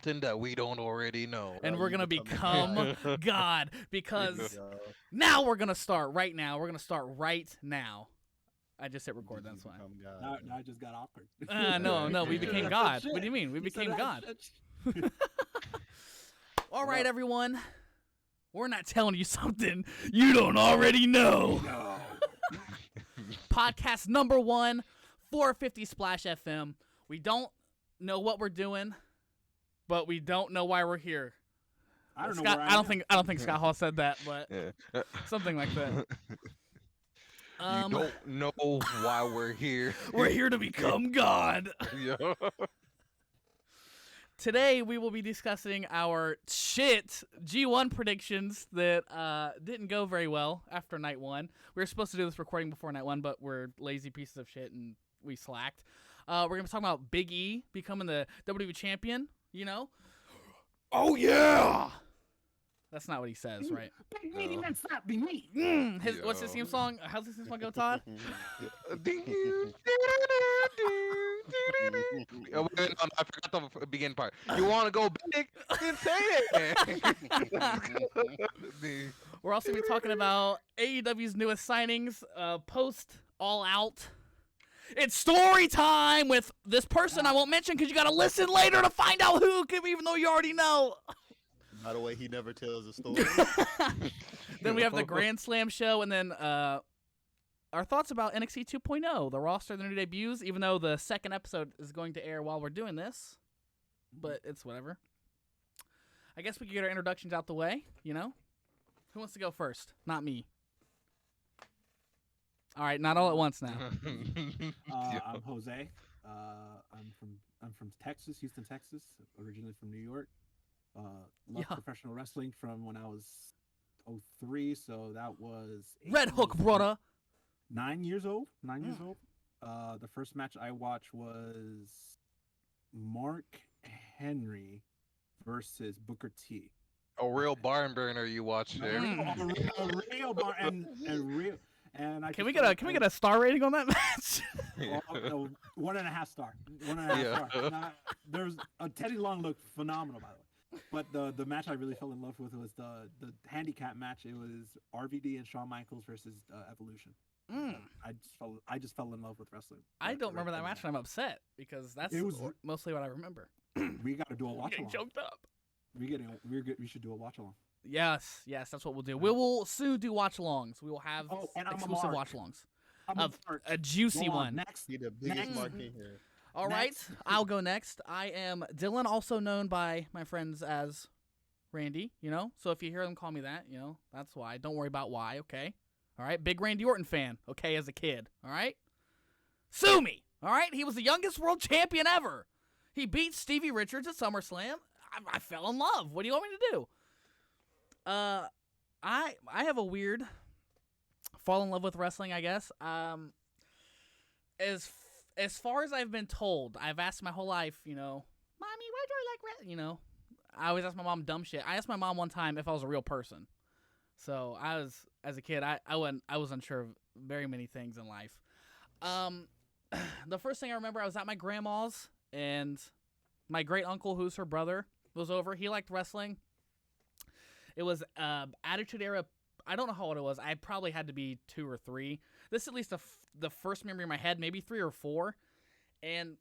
something that we don't already know. And we're going to become God because Yo, now we're going to start right now. We're going to start right now. I just hit record. That's fine. Now it just got awkward. No, we became God. What do you mean? We became God. All right, everyone. We're not telling you something you don't already know. No. Podcast number 1, 450 Splash FM. We don't know what we're doing, but we don't know why we're here. I don't know. Scott, Where I don't think Scott Hall said that, but something like that. You don't know why we're here. We're here to become God. Yeah. Today we will be discussing our G1 predictions that didn't go very well after night 1. We were supposed to do this recording before night 1, but we're lazy pieces of shit and we slacked. We're going to be talking about Big E becoming the WWE champion, you know? Oh, yeah! That's not what he says, right? That's not be me. What's his theme song? How's his theme song go, Todd? Oh, no, I forgot the beginning part. You want to go big? Then say it. We're also going to be talking about AEW's newest signings, post All Out. It's story time with this person I won't mention because you got to listen later to find out who, even though you already know. By the way, he never tells a story. Then we have the GrandSlam show, and then our thoughts about NXT 2.0, the roster, the new debuts, even though the second episode is going to air while we're doing this. But it's whatever. I guess we can get our introductions out the way, you know? Who wants to go first? Not me. All right, not all at once now. I'm Jose. I'm from Texas, Houston, Texas. Originally from New York. Love professional wrestling from when I was 03, so that was Red Hook, brother. 9 years old. 9 years old. The first match I watched was Mark Henry versus Booker T. A real barn burner you watched there. A real barn and real. And I can we get a star rating on that match? 1.5 star. 1.5 star. There's Teddy Long looked phenomenal, by the way. But the match I really fell in love with was the handicap match. It was RVD and Shawn Michaels versus Evolution. I just fell in love with wrestling. I don't remember that match, and I'm upset because that's mostly what I remember. We got to do a watch along. Choked up. We should do a watch along. Yes, that's what we'll do. We will soon do watch alongs. We will have exclusive watch alongs of a juicy one. Next, Be the biggest marquee here. All right, I'll go next. I am Dylan, also known by my friends as Randy, you know? So if you hear them call me that, you know, that's why. Don't worry about why, okay? All right, big Randy Orton fan, okay, as a kid, all right? Sue me, all right? He was the youngest world champion ever. He beat Stevie Richards at SummerSlam. I fell in love. What do you want me to do? I have a weird fall in love with wrestling, I guess. As far as I've been told, I've asked my whole life, you know, Mommy, why do I like wrestling? You know, I always ask my mom dumb shit. I asked my mom one time if I was a real person. So as a kid, I was unsure of very many things in life. The first thing I remember, I was at my grandma's, and my great uncle, who's her brother, was over. He liked wrestling. It was Attitude Era. I don't know how old it was. I probably had to be 2 or 3. This is at least the first memory in my head, maybe 3 or 4. And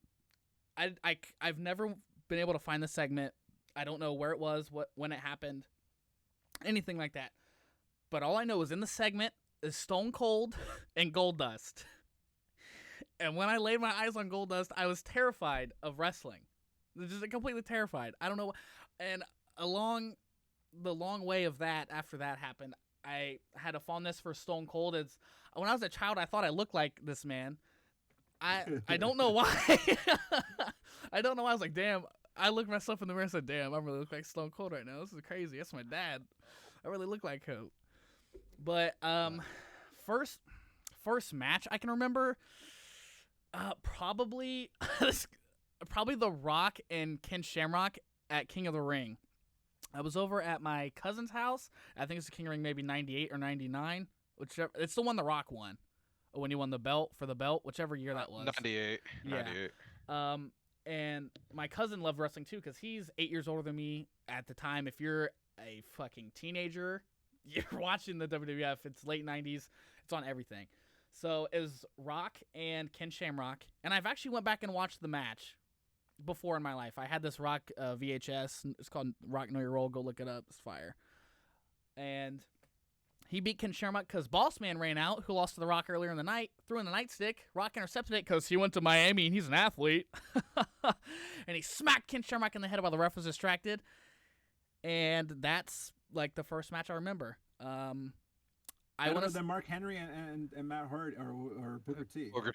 I've never been able to find the segment. I don't know where it was, when it happened, anything like that. But all I know is in the segment is Stone Cold and Goldust. And when I laid my eyes on Goldust, I was terrified of wrestling. Just completely terrified. I don't know. And along the long way of that, after that happened, I had a fondness for Stone Cold. When I was a child, I thought I looked like this man. I don't know why. I don't know why. I was like, damn. I looked myself in the mirror and said, damn, I really look like Stone Cold right now. This is crazy. That's my dad. I really look like him. But first match I can remember, probably The Rock and Ken Shamrock at King of the Ring. I was over at my cousin's house. I think it's King of the Ring, maybe 98 or 99. Whichever. It's the one The Rock won when he won the belt, whichever year that was. 98. Yeah. 98. And my cousin loved wrestling too because he's 8 years older than me at the time. If you're a fucking teenager, you're watching the WWF. It's late 90s. It's on everything. So it was Rock and Ken Shamrock. And I've actually went back and watched the match before in my life. I had this Rock VHS. It's called Rock Know Your Role. Go look it up. It's fire. And he beat Ken Shamrock because Boss Man ran out, who lost to The Rock earlier in the night, threw in the nightstick. Rock intercepted it because he went to Miami and he's an athlete. And he smacked Ken Shamrock in the head while the ref was distracted. And that's like the first match I remember. I Better want than Mark Henry and Matt Hart or Booker T. Booker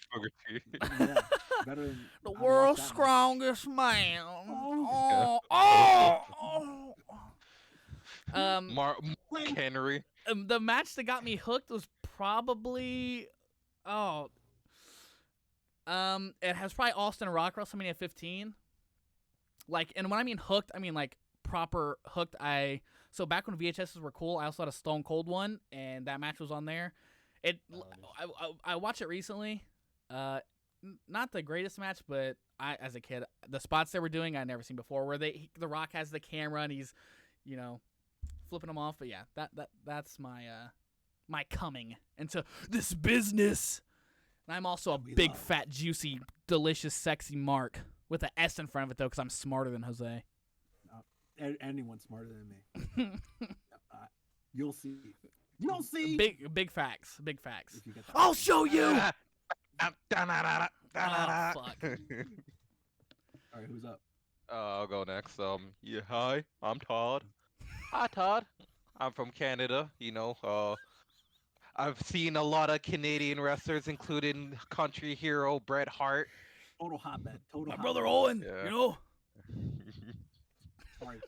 T. Yeah, better than the I world's watched that strongest man. Oh. Mark Henry. The match that got me hooked was probably it has probably Austin Rock WrestleMania 15. Like, and when I mean hooked, I mean like proper hooked. So back when VHSs were cool, I also had a Stone Cold one, and that match was on there. I watched it recently. Not the greatest match, but as a kid, the spots they were doing I'd never seen before, where The Rock has the camera and he's, flipping them off. But yeah, that's my coming into this business. And I'm also a big, fat, juicy, delicious, sexy Mark with an S in front of it, though, because I'm smarter than Jose. Anyone's smarter than me. You'll see. You'll see. Big facts. Big facts. If you get I'll show you. Oh, fuck. All right, who's up? I'll go next. Yeah, hi, I'm Todd. Hi, Todd. I'm from Canada. I've seen a lot of Canadian wrestlers, including country hero Bret Hart. Total hotbed. Total. My hotbed. brother Owen. Yeah. Sorry.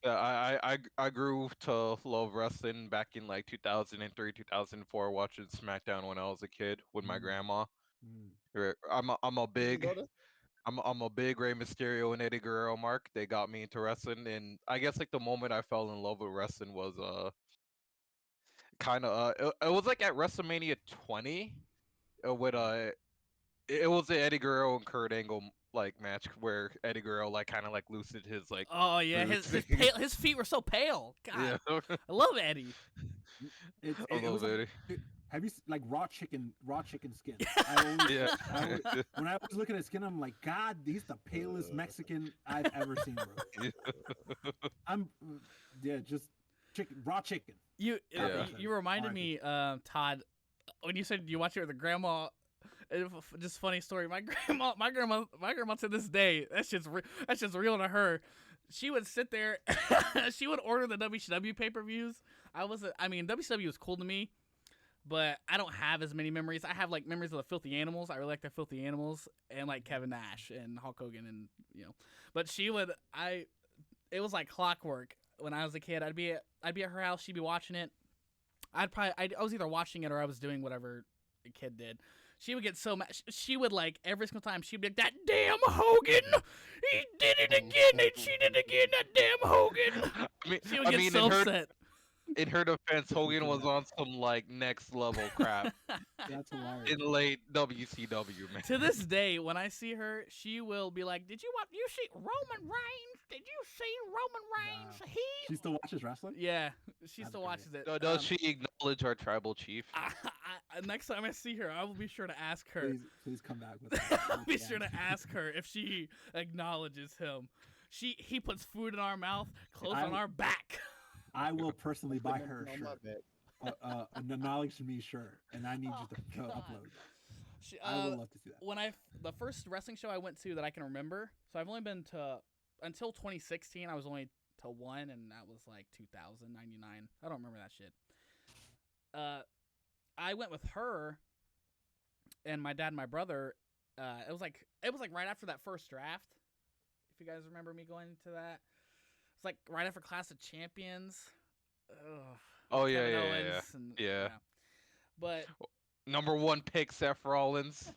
I grew to love wrestling back in like 2003, 2004, watching SmackDown when I was a kid with my grandma. I'm a big Rey Mysterio and Eddie Guerrero mark. They got me into wrestling, and I guess like the moment I fell in love with wrestling was it was like at WrestleMania 20 with it was the Eddie Guerrero and Kurt Angle like match where Eddie Guerrero like kind of like loosened his like. Oh yeah, his feet were so pale. God, Yeah. I love Eddie. I love Eddie. Have you like raw chicken skin? Yeah. When I was looking at skin, I'm like, God, he's the palest Mexican I've ever seen, bro. Just chicken, raw chicken. You reminded me, Todd, when you said you watch it with the grandma. Just funny story. My grandma to this day, that's just real to her. She would sit there, she would order the WCW pay-per-views. WCW was cool to me, but I don't have as many memories. I have like memories of the Filthy Animals. I really like the Filthy Animals and like Kevin Nash and Hulk Hogan and But it was like clockwork. When I was a kid, I'd be at her house. She'd be watching it. I was either watching it or I was doing whatever a kid did. She would get so mad. She would like every single time. She'd be like, "That damn Hogan! He did it again! They cheated again! That damn Hogan!" She would get so upset. In her defense, Hogan was on some like next level crap. That's hilarious. In late WCW, man. To this day, when I see her, she will be like, "Did you see Roman Reigns? Did you see Roman Reigns? She still watches wrestling? Yeah, she still watches it. Does she acknowledge our tribal chief? Next time I see her, I will be sure to ask her. Please come back with that. I'll be sure to ask her if she acknowledges him. He puts food in our mouth, clothes on our back. I will personally buy her a shirt. An acknowledge me shirt, and I need you to upload. I would love to see that. The first wrestling show I went to that I can remember, so I've only been to until 2016. I was only to one, and that was like 2099. I don't remember that shit. I went with her and my dad and my brother. It was like right after that first draft. If you guys remember me going to that. It's like right after Clash of Champions. Oh yeah. But number one pick, Seth Rollins.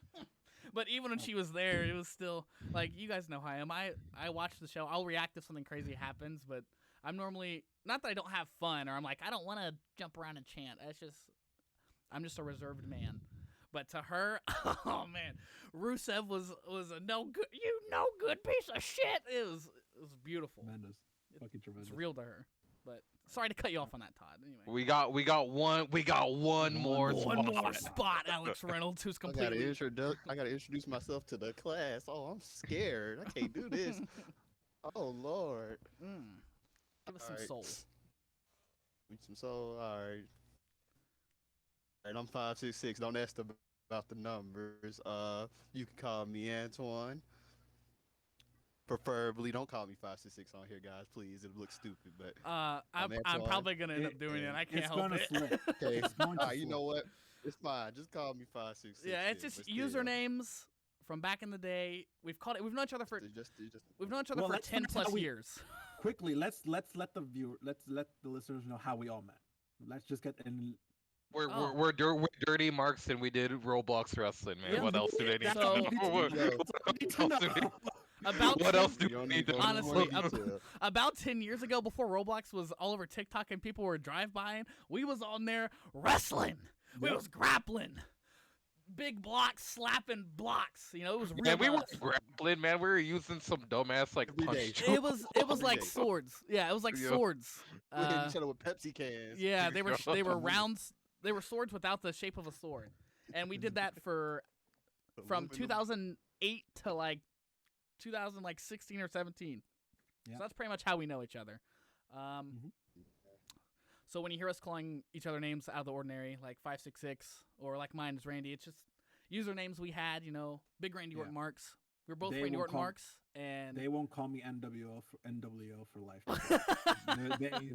But even when she was there, it was still like, you guys know how I am. I watch the show. I'll react if something crazy happens, but I'm normally not that I don't have fun or I'm like I don't want to jump around and chant. I'm just a reserved man. But to her, oh man, Rusev was a no good piece of shit. It was beautiful. Tremendous. Fucking tremendous. It's real to her. But sorry to cut you off on that, Todd. Anyway, We got one more spot. Alex Reynolds, who's completely. I gotta introduce myself to the class. Oh, I'm scared. I can't do this. Oh Lord. Give us some soul. Need some soul. All right. All right. I'm 5'6". Don't ask about the numbers. You can call me Antoine. Preferably, don't call me 5'6" on here, guys. Please, it looks stupid. But I'm probably gonna end up doing it. I can't help it. Slip. okay, It's going to you slip. know what? It's fine. Just call me 5'6". Yeah, it's just usernames from back in the day. We've known each other for We've for let's 10 find plus out years. Quickly, let's let the listeners know how we all met. Let's just get in. We're dirty marks and we did Roblox wrestling, man. Yeah. What else do they need So- to know? About What 10 else do we need to know? Honestly, about 10 years ago, before Roblox was all over TikTok and people were drive-bying, we was on there wrestling. We was grappling. Big blocks, slapping blocks. You know, it was real. Man, we nuts. were grappling, man. We were using some dumbass like Every day. punch. It was like day. swords. Yeah, it was like Yeah. swords. we hit each other with Pepsi cans. Yeah, they were rounds. They were swords without the shape of a sword, and we did that from Aluminum. 2008 to like 2016 or 17. Yeah. So that's pretty much how we know each other. So when you hear us calling each other names out of the ordinary, like 566, or like mine is Randy, it's just usernames we had. You know, Big Randy Orton Marks. We were both They Randy will Orton call- Marks, and They won't call me NWO for life.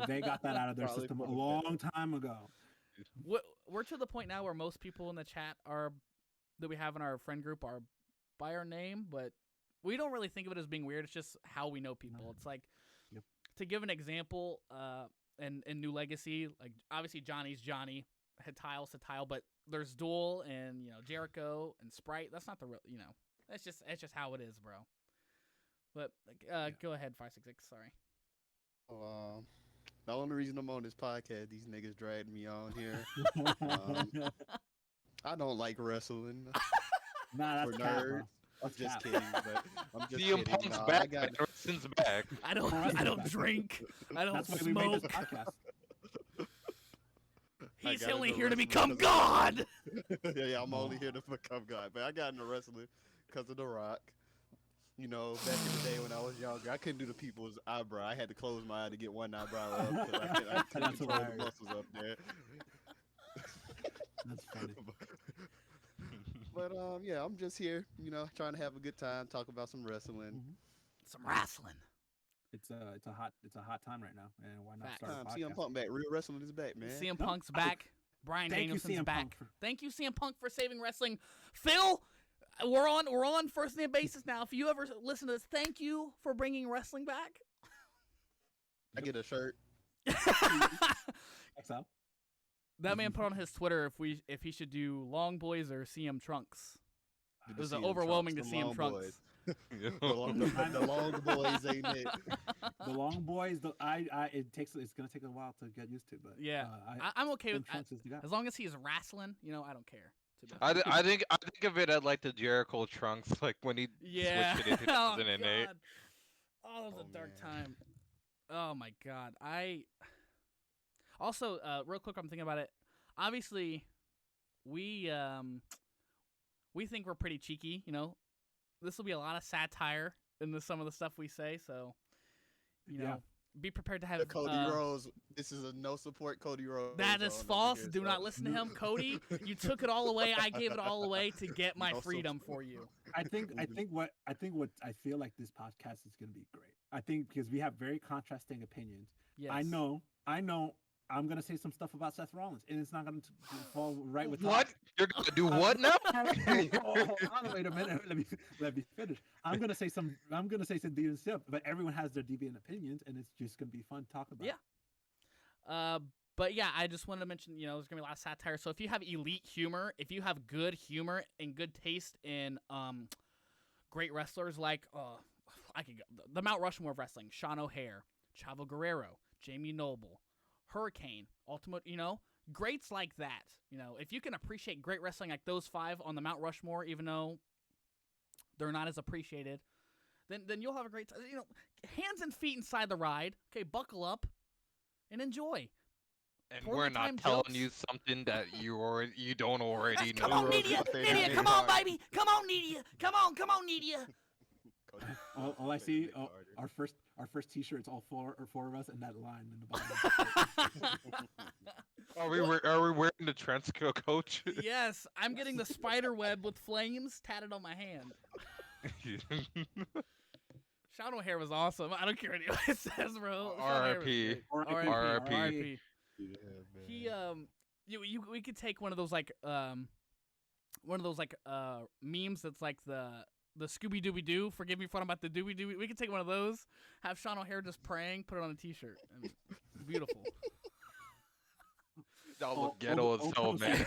they got that out of their Probably system a for the long time ago. we're to the point now where most people in the chat that we have in our friend group are by our name, but we don't really think of it as being weird. It's just how we know people. It's like, Yep. to give an example, in New Legacy, like obviously Johnny's Johnny, Satile, but there's Duel and Jericho and Sprite. That's not the real, it's just how it is, bro. But go ahead, 566. Sorry. The only reason I'm on this podcast, these niggas dragged me on here. I don't like wrestling. Nah, For that's cap, bro. nerds. I'm That's just cap. kidding, but I'm just CM kidding. Punk's Nah, back. I got man. Wrestling's back. I don't drink. I don't That's why we made this smoke. podcast. I He's got only into here to wrestling become 'cause of- God. yeah, I'm only here to become God. But I got into wrestling because of The Rock. You know, back in the day when I was younger, I couldn't do the people's eyebrow. I had to close my eye to get one eyebrow up because I couldn't That's control the hilarious. muscles up there. That's funny. But yeah, I'm just here, trying to have a good time, talk about some wrestling. Some wrestling. It's a hot time right now, and why not Facts. start a CM podcast? Punk back, real wrestling is back, man. CM No, Punk's I- back. Brian Thank you, Danielson's CM back. Punk, for- Thank you, CM Punk, for saving wrestling. Phil, we're on first name basis now. If you ever listen to this, thank you for bringing wrestling back. I get a shirt. XL. That man put on his Twitter if he should do Long Boys or CM Trunks. It was overwhelming to see him Trunks. The long boys ain't it. The long boys, it's gonna take a while to get used to, but Yeah, I'm okay with Trunks is the guy. as long as he's wrestling. I don't care. to be I honest. think of it as like the Jericho trunks, like when he Yeah. switched it in Oh, 2008. God. Oh, that was a dark man. time. Oh my God. I also real quick, I'm thinking about it. Obviously, we think we're pretty cheeky. This will be a lot of satire in some of the stuff we say. So, Yeah. be prepared to have Cody Rhodes. This is a no support Cody Rhodes. That is on over false. here, Do so- not listen to him, Cody. You took it all away. I gave it all away to get my No freedom support. for you. I think what I feel like this podcast is gonna be great. I think because we have very contrasting opinions. Yes. I know. I'm gonna say some stuff about Seth Rollins, and it's not gonna fall right with What? Todd. You're gonna do what now? Hold on, wait a minute. Let me finish. I'm gonna say some deviant stuff, but everyone has their deviant opinions, and it's just gonna be fun to talk about. Yeah. But yeah, I just wanted to mention, there's gonna be a lot of satire. So if you have elite humor, if you have good humor and good taste in great wrestlers like I could go the Mount Rushmore of wrestling: Sean O'Haire, Chavo Guerrero, Jamie Noble, Hurricane, Ultimate. greats like that, if you can appreciate great wrestling like those 5 on the Mount Rushmore, even though they're not as appreciated, then you'll have a great time. Hands and feet inside the ride. Okay, buckle up and enjoy. And Poorly we're not timed telling jokes. you something that you don't already know. Come on, Nidia! Nidia, come on, baby! Come on, Nidia! Come on, Nidia! All I see, our first T-shirt, it's all four of us, and that line in the bottom. Are we wearing the trench coat, Coach? Yes, I'm getting the spider web with flames tatted on my hand. Sean O'Hare was awesome. I don't care what anyone says, bro. R.I.P. R.I.P. Yeah, man. He we could take one of those memes that's like the Scooby Dooby Doo. Forgive me for what I'm about to do. We could take one of those, have Sean O'Hare just praying, put it on a T-shirt. Beautiful. That'll look ghetto as hell, man.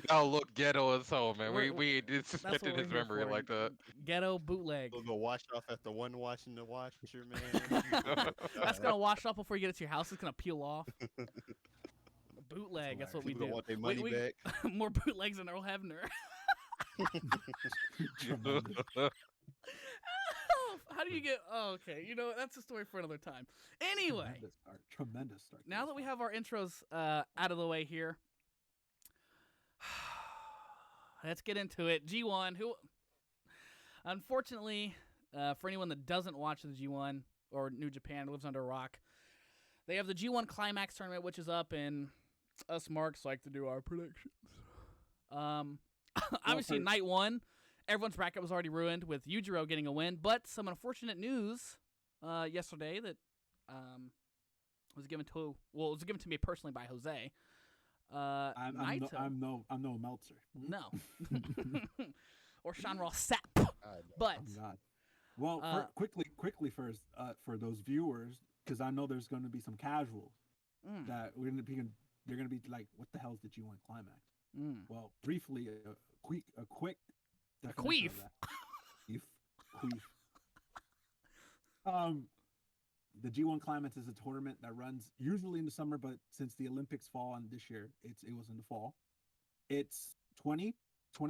That'll look ghetto as hell, man. We disrespected his memory like that. Ghetto bootleg. We'll go wash off after one washing the washer, man. That's gonna wash off before you get it to your house. It's gonna peel off. Bootleg. That's what we People do. want their money back. More bootlegs than Earl Hebner. How do you get? Oh, okay. That's a story for another time. Anyway, Tremendous start. Now that we have our intros out of the way here, let's get into it. G1, who, unfortunately, for anyone that doesn't watch the G1 or New Japan, lives under a rock, they have the G1 Climax tournament, which is up, and us marks like to do our predictions. Obviously, night 1. Everyone's bracket was already ruined with Yujiro getting a win, but some unfortunate news yesterday that was given to me personally by Jose. I'm no Meltzer. No, or Sean Ross Sapp. But quickly first for those viewers, because I know there's going to be some casuals that they're going to be like, what the hell is the G1 Climax? Well, briefly, a quick. A queef. Queef. The G1 Climax is a tournament that runs usually in the summer, but since the Olympics fall on this year, it was in the fall. It's 20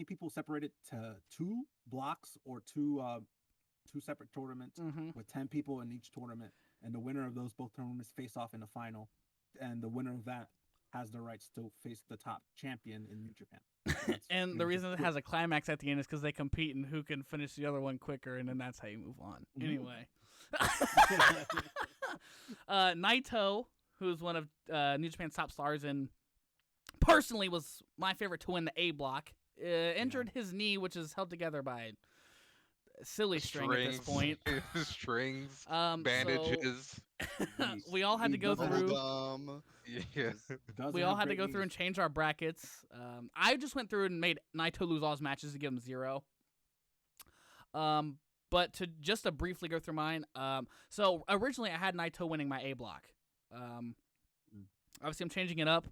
people separated to 2 blocks or two separate tournaments with 10 people in each tournament, and the winner of those both tournaments face off in the final, and the winner of that has the rights to face the top champion in New Japan. And the reason it has a climax at the end is because they compete and who can finish the other one quicker, and then that's how you move on. Anyway. Naito, who's one of New Japan's top stars and personally was my favorite to win the A block, injured his knee, which is held together by silly string at this point. Strings, bandages. We all had to go through. Yeah. We all had to go through and change our brackets. I just went through and made Naito lose all his matches to give him 0. But to briefly go through mine. So originally I had Naito winning my A block. Obviously I'm changing it up.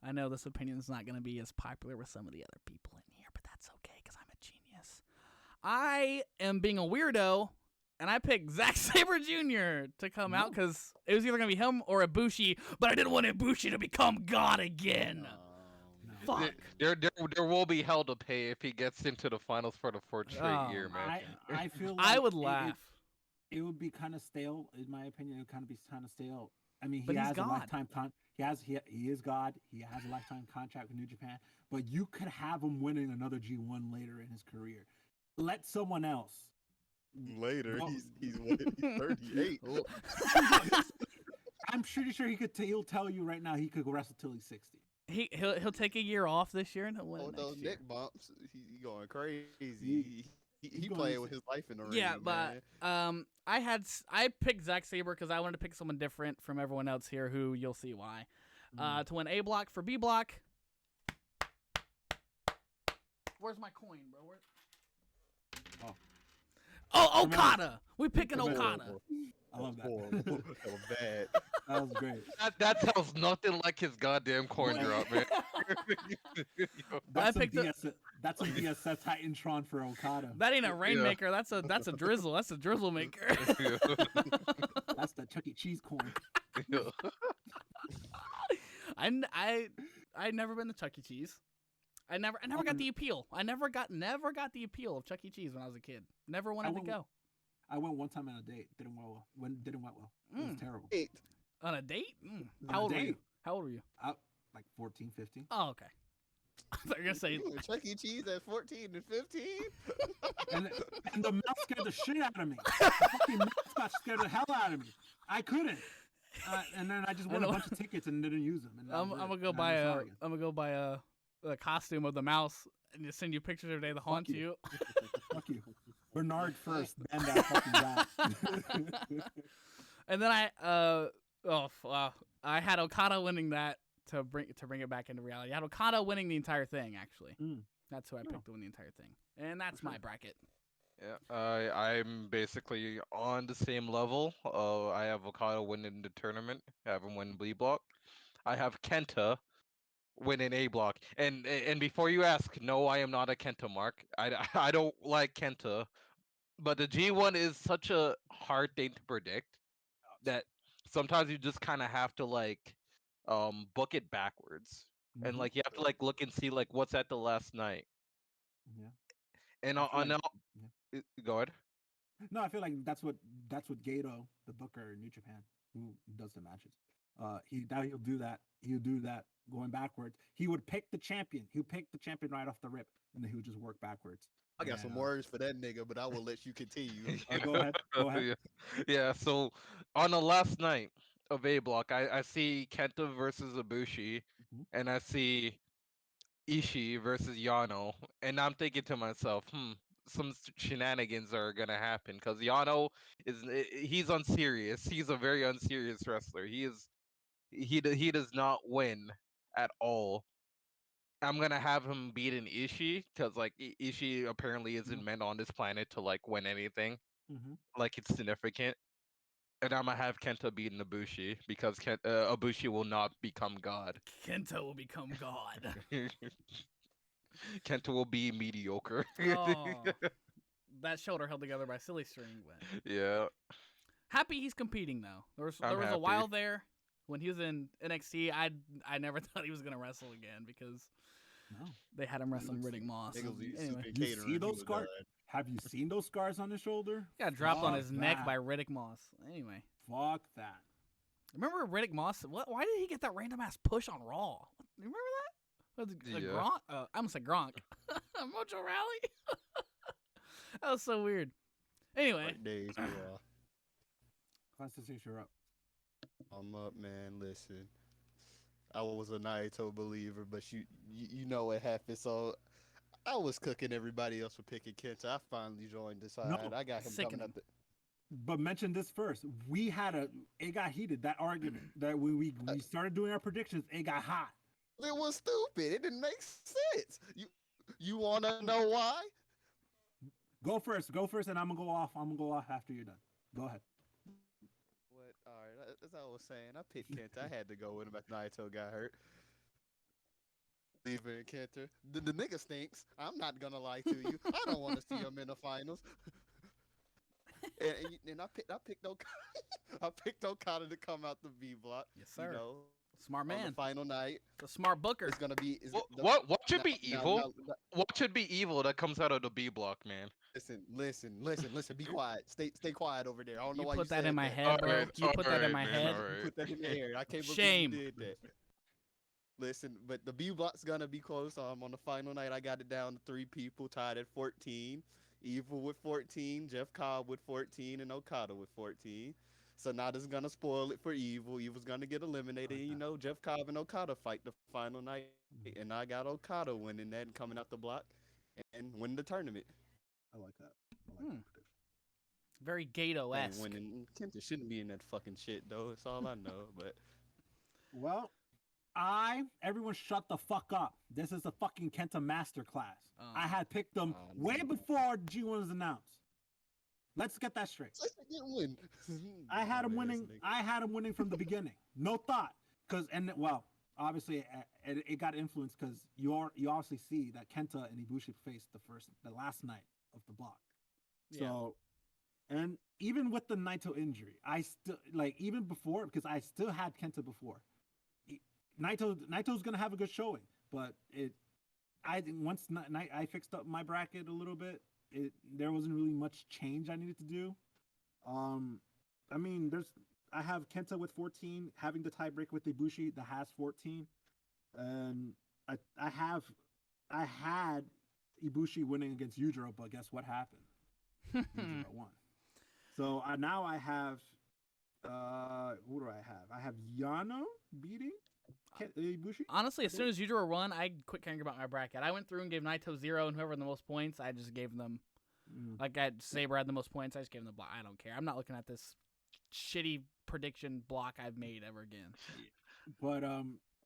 I know this opinion is not going to be as popular with some of the other people in here, but that's okay because I'm a genius. I am being a weirdo, and I picked Zack Sabre Jr. to come out because it was either going to be him or Ibushi, but I didn't want Ibushi to become God again. Fuck. There will be hell to pay if he gets into the finals for the 4th straight year, man. I feel like I would laugh. It would be kind of stale, in my opinion. It would kind of be stale. I mean, but he has God. a lifetime he is God. He has a lifetime contract with New Japan, but you could have him winning another G1 later in his career. Let someone else. Later, he's 38. I'm pretty sure he'll tell you right now he could wrestle till he's 60. He'll take a year off this year and he'll win next those year. neck bumps, he going crazy. He playing with his life in the ring. Yeah, but man. I picked Zack Sabre because I wanted to pick someone different from everyone else here, who you'll see why. To win A block for B block. Where's my coin, bro? Oh, Okada. We picking Okada. I love that. That was bad. That was great. That sounds nothing like his goddamn coin drop, man. That's some BS Titantron for Okada. That ain't a rainmaker. That's a drizzle. That's a drizzle maker. That's the Chuck E. Cheese coin. I never been to Chuck E. Cheese. I never got the appeal. I never got the appeal of Chuck E. Cheese when I was a kid. Never wanted to go. I went one time on a date. Didn't went well. It was terrible. On a date? How old were you? How old were you? Like 14, 15. Oh, okay. I thought you were gonna say you Chuck E. Cheese at 14 and 15. and the mouse scared the shit out of me. The fucking mouse got scared the hell out of me. I couldn't. And then I just won a bunch of tickets and didn't use them. And I'm gonna go buy a costume of the mouse and just send you pictures every day that haunt you. Fuck you. Bernard first, then that fucking guy. And then I had Okada winning that to bring it back into reality. I had Okada winning the entire thing, actually. That's who I picked to win the entire thing. And that's my bracket. Yeah, I'm basically on the same level. I have Okada winning the tournament. I have him win B block. I have Kenta winning A block. And before you ask, no, I am not a Kenta mark. I don't like Kenta, but the G1 is such a hard thing to predict that sometimes you just kind of have to book it backwards. And you have to look and see what's at the last night. Yeah. And go ahead. No, I feel like that's what Gato, the booker in New Japan, who does the matches. He'll do that. He'll do that going backwards. He would pick the champion. He'll pick the champion right off the rip, and then he would just work backwards. I got some words for that nigga, but I will let you continue. Go ahead. Yeah. So on the last night of A block, I see Kenta versus Ibushi, and I see Ishii versus Yano, and I'm thinking to myself, some shenanigans are gonna happen because Yano he's unserious. He's a very unserious wrestler. He does not win at all. I'm gonna have him beat an Ishii because Ishii apparently isn't meant on this planet to win anything. It's significant. And I'm gonna have Kenta beating Ibushi because Ibushi will not become God. Kenta will become God. Kenta will be mediocre. That shoulder held together by silly string. But... Yeah. Happy he's competing though. There was a while there when he was in NXT. I never thought he was gonna wrestle again because they had him wrestling Riddick Moss. Anyway. You see those scars? Have you seen those scars on his shoulder? He got dropped on his neck by Riddick Moss. Anyway. Fuck that. Remember Riddick Moss? Why did he get that random ass push on Raw? You remember that? Gronk? I almost said Gronk. Mojo Rally? That was so weird. Anyway. Days, Constantine, you're up. I'm up, man. Listen. I was a Naito believer, but you know what happened. So I was cooking everybody else for picking Kenta. I finally joined this side. I got him coming up. But mention this first. It got heated, that argument. That when we started doing our predictions, it got hot. It was stupid. It didn't make sense. You want to know why? Go first, and I'm gonna go off after you're done. Go ahead. All right, as I was saying, I picked Kenta. I had to go with him after Naito got hurt. Leaving Kenta. The nigga stinks. I'm not gonna lie to you. I don't want to see him in the finals. and I picked Okada to come out the B block. Yes, sir. You know, smart man. On the final night. The smart booker. It's gonna be. What should be evil? What should be evil that comes out of the B block, man? Listen. Be quiet. Stay quiet over there. I don't know why you you put that in my head, bro. You put that in my head. You put that in your hair. I can't Shame. believe you did that. Listen, but the B block's gonna be close. On the final night, I got it down to 3 people tied at 14. Evil with 14, Jeff Cobb with 14, and Okada with 14. So now this is gonna spoil it for Evil. Evil's gonna get eliminated. You know, Jeff Cobb and Okada fight the final night, and I got Okada winning that and coming out the block and winning the tournament. I like that. That very Gato-esque. Winning Kenta shouldn't be in that fucking shit though. That's all I know. But well, everyone shut the fuck up. This is a fucking Kenta masterclass. I had picked them way before G1 was announced. Let's get that straight. Win. I had him winning. I had him winning from the beginning. No thought. Obviously it got influenced because you obviously see that Kenta and Ibushi faced the last night of the block. Yeah. So, and even with the Naito injury, I still even before because I still had Kenta before. Naito's gonna have a good showing, but I fixed up my bracket a little bit. There wasn't really much change I needed to do. I mean, I have Kenta with 14, having the tiebreak with Ibushi that has 14, and I had Ibushi winning against Yujiro, but guess what happened? Yujiro won. So now I have who do I have? I have Yano beating Ibushi. Honestly, as soon as Yujiro won, I quit caring about my bracket. I went through and gave Naito 0, and whoever had the most points, I just gave them. Like Saber had the most points, I just gave them the block. I don't care. I'm not looking at this shitty prediction block I've made ever again. But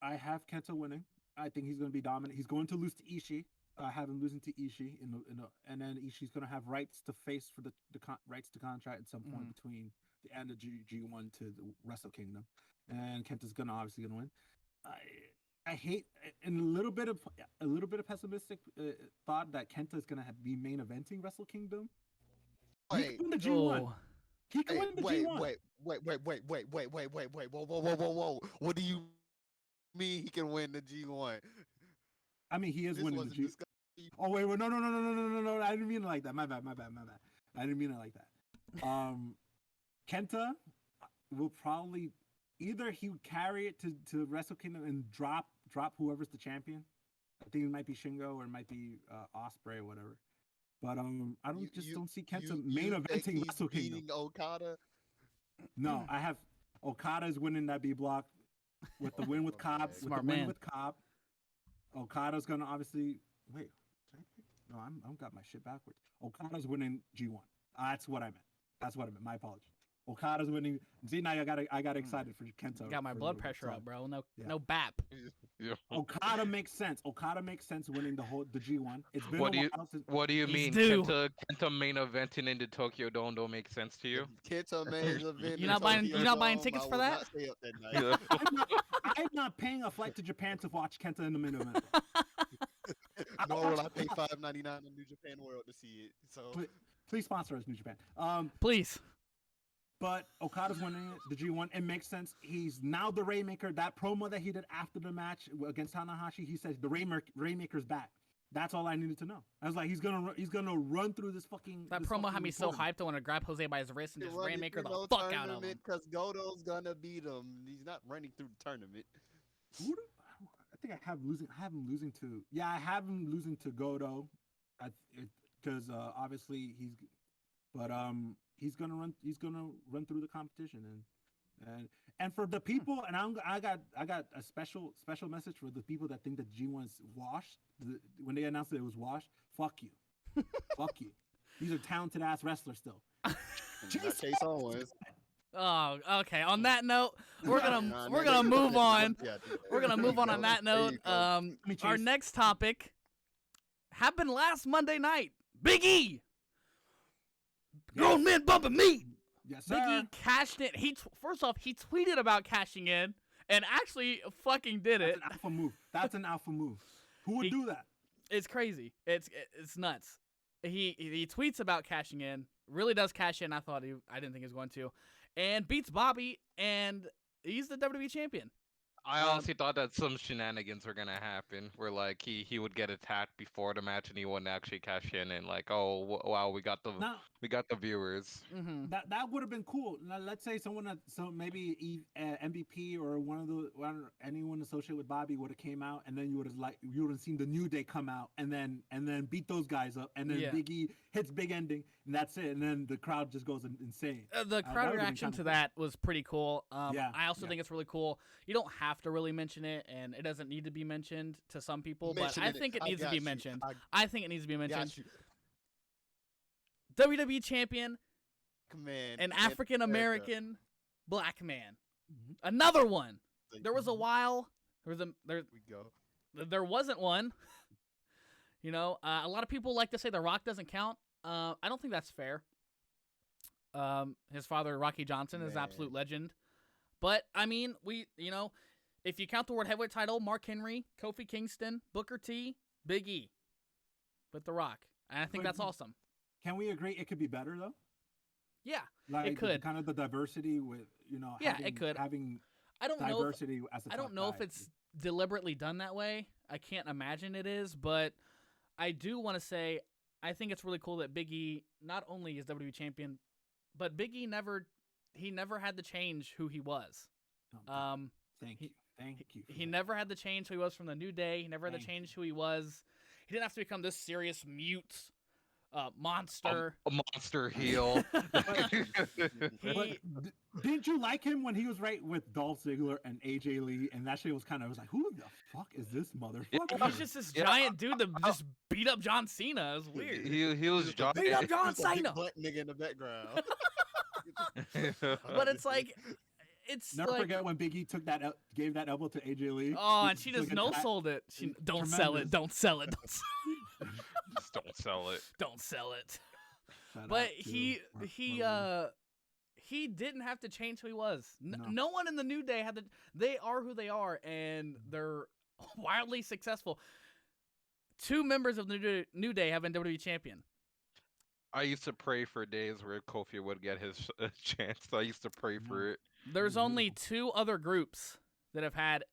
I have Kenta winning. I think he's going to be dominant. He's going to lose to Ishii. I have him losing to Ishii and then Ishii's going to have rights to face for the rights to contract at some point between the end of G1 to the Wrestle Kingdom, and Kenta's obviously going to win. I hate in a little bit of pessimistic thought that Kenta is going to be main eventing Wrestle Kingdom. He can win the G1. He can win the G1. Wait, whoa. What do you mean he can win the G1? I mean, he is winning the G1. Oh, wait, no. I didn't mean it like that. My bad. I didn't mean it like that. Kenta will probably either he would carry it to Wrestle Kingdom and drop whoever's the champion. I think it might be Shingo or it might be Ospreay or whatever. But I don't see Kenta main eventing Wrestle Kingdom. Okada? No, I have Okada's winning that B block with the win with Cobb. Smart man. Win with Cobb. Okada's gonna obviously wait. No, I'm got my shit backwards. Okada's winning G1. That's what I meant. My apologies. Okada's winning. See, now I got excited for Kenta. Got my blood pressure up, bro. No BAP. Yeah. Okada makes sense. Winning the G1. It's been What do you mean? Kenta main eventing in the Tokyo Dome don't make sense to you? Kenta main event. You're not buying tickets for that? I'm not paying a flight to Japan to watch Kenta in the main event. Nor will I pay $5.99 on New Japan World to see it. So please sponsor us, New Japan. Please. But Okada's winning the G1. It makes sense. He's now the Rainmaker. That promo that he did after the match against Tanahashi, he says the Rainmaker's back. That's all I needed to know. I was like, he's gonna run through this fucking. That promo had me so hyped. I want to grab Jose by his wrist and just Rainmaker the fuck out of him. Because Goto's gonna beat him. He's not running through the tournament. I think I have him losing to. Yeah, I have him losing to Goto. Because obviously he's gonna run through the competition and for the people and I got a special message for the people that think that G1's washed when they announced that it was washed. Fuck you. Fuck you. These are talented ass wrestlers still. Chase Owens. Oh, okay. On that note, we're gonna move on. We're gonna move on that note. Our next topic happened last Monday night. Big E. Grown men bumping meat. Yes, sir. Big E cashed in. First off, he tweeted about cashing in and actually fucking did it. That's an alpha move. Who would do that? It's crazy. It's nuts. He tweets about cashing in. Really does cash in. I didn't think he was going to, and beats Bobby, and he's the WWE champion. I honestly thought that some shenanigans were gonna happen, where like he would get attacked before the match and he wouldn't actually cash in, and like, oh wow, we got the viewers. Mm-hmm. That would have been cool. Now, let's say maybe MVP or anyone associated with Bobby would have came out, and then you would have seen the New Day come out and then beat those guys up, and then Big E hits big ending, and that's it, and then the crowd just goes insane. The crowd reaction to that was pretty cool. I also think it's really cool. You don't have to really mention it, and it doesn't need to be mentioned to some people, but I think it needs to be mentioned. I think it needs to be mentioned. WWE champion, an African American black man, another one. There was a while. There wasn't one. You know, a lot of people like to say The Rock doesn't count. I don't think that's fair. His father, Rocky Johnson, is an absolute legend. But I mean, if you count the world heavyweight title, Mark Henry, Kofi Kingston, Booker T, Big E, with The Rock, and I think that's awesome. Can we agree it could be better though? Yeah, like, it could. Kind of the diversity with it could. having I don't diversity know. as a I don't know if it's deliberately done that way. I can't imagine it is, but I do want to say I think it's really cool that Big E not only is WWE champion, but Big E never had to change who he was. Thank you. He never had to change who he was from the New Day. He never had to change who he was. He didn't have to become this serious mute monster. A monster heel. Didn't you like him when he was right with Dolph Ziggler and AJ Lee? And that shit was kind of, like, who the fuck is this motherfucker? He's just this giant dude that just beat up John Cena. It was weird. He was giant. Beat up John Cena. Butt nigga in the background. But it's like, Never forget when Big E gave that elbow to AJ Lee. Oh, and she just no-sold it. She don't sell it. Don't sell it. Just don't sell it. Don't sell it. Shout But out to he didn't have to change who he was. No. No one in the New Day had to. They are who they are, and they're wildly successful. 2 members of the New Day have been WWE champion. I used to pray for days where Kofi would get his chance. I used to pray for it. There's only 2 other groups that have had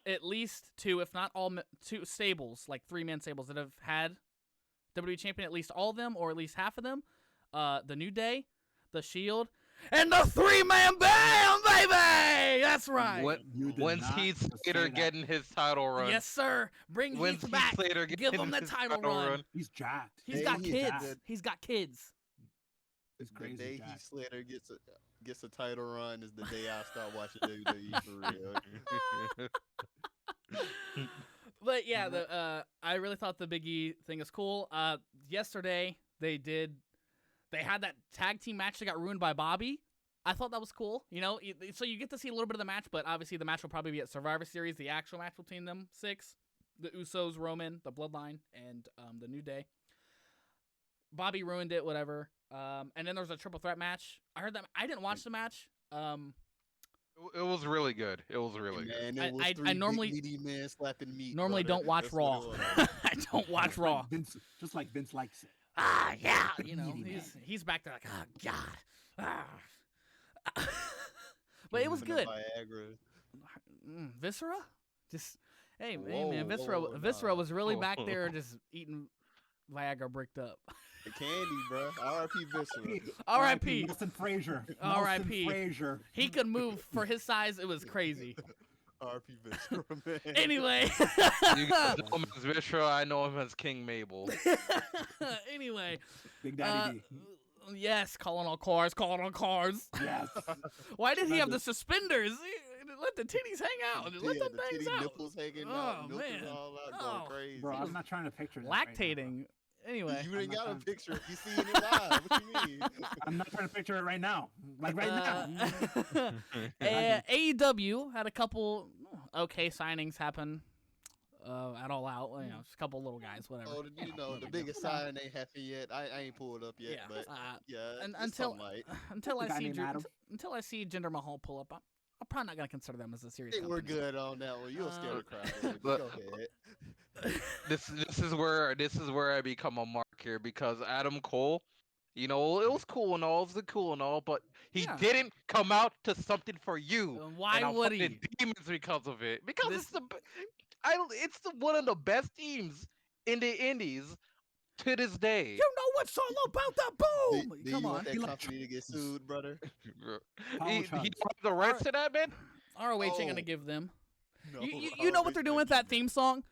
at least 2, if not all, 2 stables, like 3-man stables that have had WWE champion, at least all of them, or at least half of them. The New Day, the Shield, and the 3-man band, baby! That's right. When's Heath Slater getting his title run? Yes, sir. Bring Heath back. Give him the title run. He's jacked. He's got kids. He's got kids. It's crazy. The day Heath Slater gets a title run is the day I start watching WWE for real. But yeah, I really thought the Big E thing is cool. Yesterday they had that tag team match that got ruined by Bobby. I thought that was cool. You know, so you get to see a little bit of the match, but obviously the match will probably be at Survivor Series, the actual match between them 6, the Usos, Roman, the Bloodline, and the New Day. Bobby ruined it, whatever. And then there was a triple threat match. I heard that. I didn't watch the match. It was really good. It was really good. I normally men slapping meat, normally don't watch Raw. I don't watch Raw. Just like Vince likes it. Yeah, you know, he's back there like, oh God. But it was good. Viscera? Just hey man, Viscera was really back there just eating Viagra bricked up. The candy, bro. R.I.P. Viscera. R.I.P. Nelson Frazier. R.I.P. He could move for his size. It was crazy. R.I.P. Viscera, man. Anyway. You guys know him as Viscera. I know him as King Mabel. Anyway. Big Daddy D. Yes, calling on cars. Yes. Why did he have the suspenders? Let the titties hang out. Let them things out. Nipples hanging out. Oh, man. All out, going crazy. Bro, I'm not trying to picture that lactating. Right anyway. You ain't got a picture. You seeing it live. What you mean? I'm not trying to picture it right now. Like right now. AEW had a couple okay signings happen at All Out. You know, just a couple little guys, whatever. Oh, you know, the biggest sign ain't happened yet. I ain't pulled up yet, but and until I see Jinder Mahal pull up, I'm probably not gonna consider them as a serious. I think we're good on that one. You'll scare the crowd. But go ahead. This is where I become a mark here, because Adam Cole, you know, it was cool and all, but he didn't come out to something for you. Why would he? Demons because of it. Because it's one of the best teams in the Indies to this day. You know what's all about that boom? Do Come you on, want that company to get sued, brother? he has the rights to that, man. ROH ain't gonna give them. No, You know what they're doing with that theme song?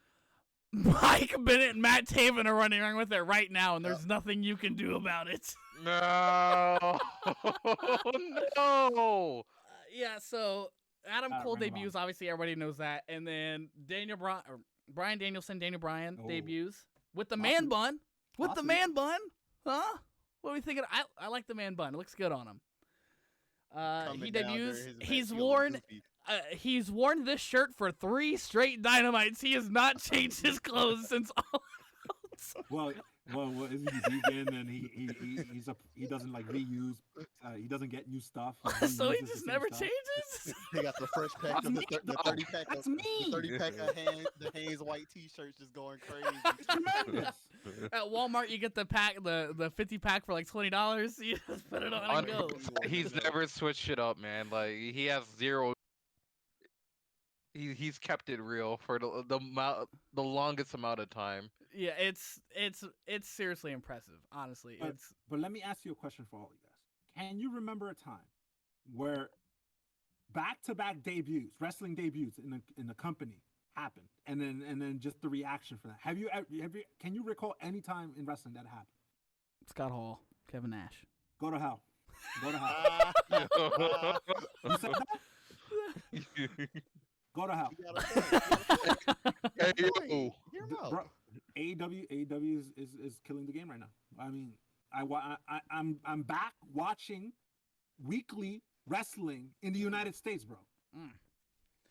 Mike Bennett and Matt Taven are running around with it right now, and there's nothing you can do about it. No, no. Yeah, so Adam Cole debuts. Obviously, everybody knows that. And then Bryan Danielson, Daniel Bryan debuts with the man bun. With the man bun? Huh? What are we thinking? I like the man bun. It looks good on him. He debuts. He's worn this shirt for 3 straight Dynamites. He has not changed his clothes since All Out. Well, isn't he vegan and he doesn't like reuse? He doesn't get new stuff. So he just never changes. They got the fresh pack of the 30 pack of the 30 pack of the Hanes white T-shirts just going crazy. It's tremendous. At Walmart, you get the pack, the 50 pack for like $20. You just put it on and go. He's never switched it up, man. Like, he has zero. He's kept it real for the longest amount of time. Yeah, it's seriously impressive. Honestly, but let me ask you a question for all of you guys. Can you remember a time where back-to-back debuts, wrestling debuts in the company happened, and then just the reaction for that? Have you can you recall any time in wrestling that happened? Scott Hall, Kevin Nash. Go to hell. Go to hell. You said that? Go to hell. Hey, yo. Bro, AEW is killing the game right now. I mean, I'm back watching weekly wrestling in the United States, bro.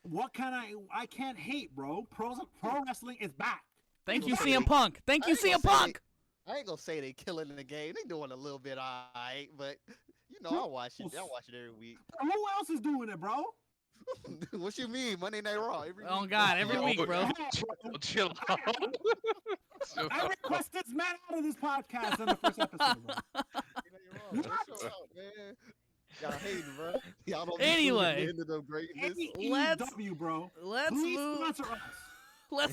What can I can't hate, bro. Pro wrestling is back. Thank you, CM Punk. Thank you, CM Punk. I ain't gonna say they killing the game. They doing a little bit alright, but you know I watch it. I watch it every week. Who else is doing it, bro? What you mean? Monday Night Raw every Oh week. God, every week, bro. Chill out. I request this man out of this podcast in the first episode, bro. Chill out, man. Y'all hating, bro. Y'all don't Anyway, be the greatness. AEW, bro. Let's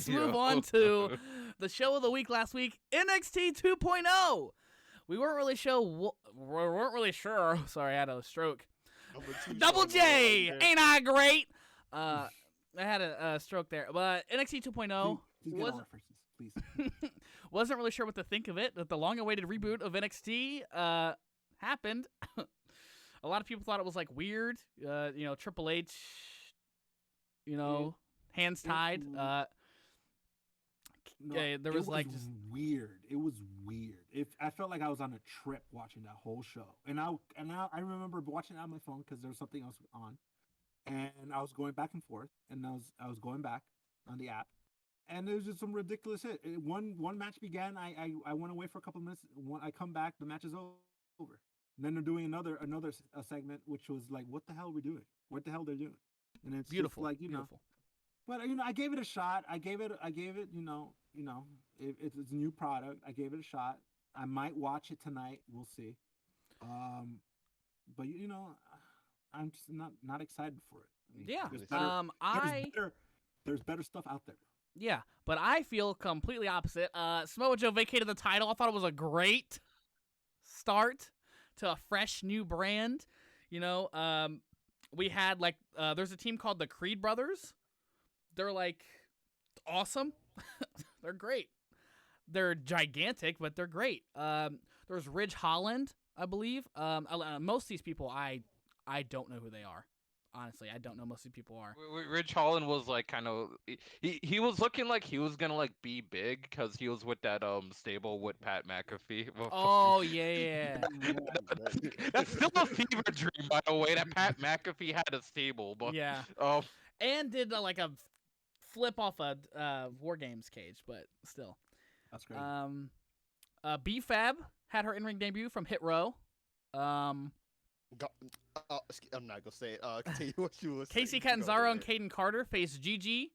move on to the show of the week last week, NXT 2.0. We weren't really sure. Sorry, I had a stroke. Double J, ain't I great? I had a stroke there, but NXT 2.0 wasn't really sure what to think of it. That the long-awaited reboot of NXT happened. A lot of people thought it was like weird. Triple H, hands tied. There was like just weird. It was weird. I felt like I was on a trip watching that whole show, and I remember watching it on my phone because there was something else on, and I was going back and forth, and I was going back on the app, and there was just some ridiculous shit. One match began. I went away for a couple of minutes. I come back, the match is over. And then they're doing another segment, which was like, what the hell are we doing? What the hell they're doing? And it's beautiful, like beautiful. But I gave it a shot. I gave it. It's a new product. I gave it a shot. I might watch it tonight. We'll see. But I'm just not excited for it. There's better stuff out there. Yeah, but I feel completely opposite. Samoa Joe vacated the title. I thought it was a great start to a fresh new brand. We had there's a team called the Creed Brothers. They're like awesome. They're great. They're gigantic, but they're great. There's Ridge Holland, I believe. Most of these people, I don't know who they are. Honestly, I don't know most of these people are. Ridge Holland was like kind of he was looking like he was gonna like be big because he was with that stable with Pat McAfee. Oh yeah. That's still a fever dream, by the way. That Pat McAfee had a stable, but yeah. And did like a flip off a War Games cage, but still. That's great. B-Fab had her in-ring debut from Hit Row. I'm not gonna say it. Continue what you were saying. Casey Catanzaro and Caden Carter faced Gigi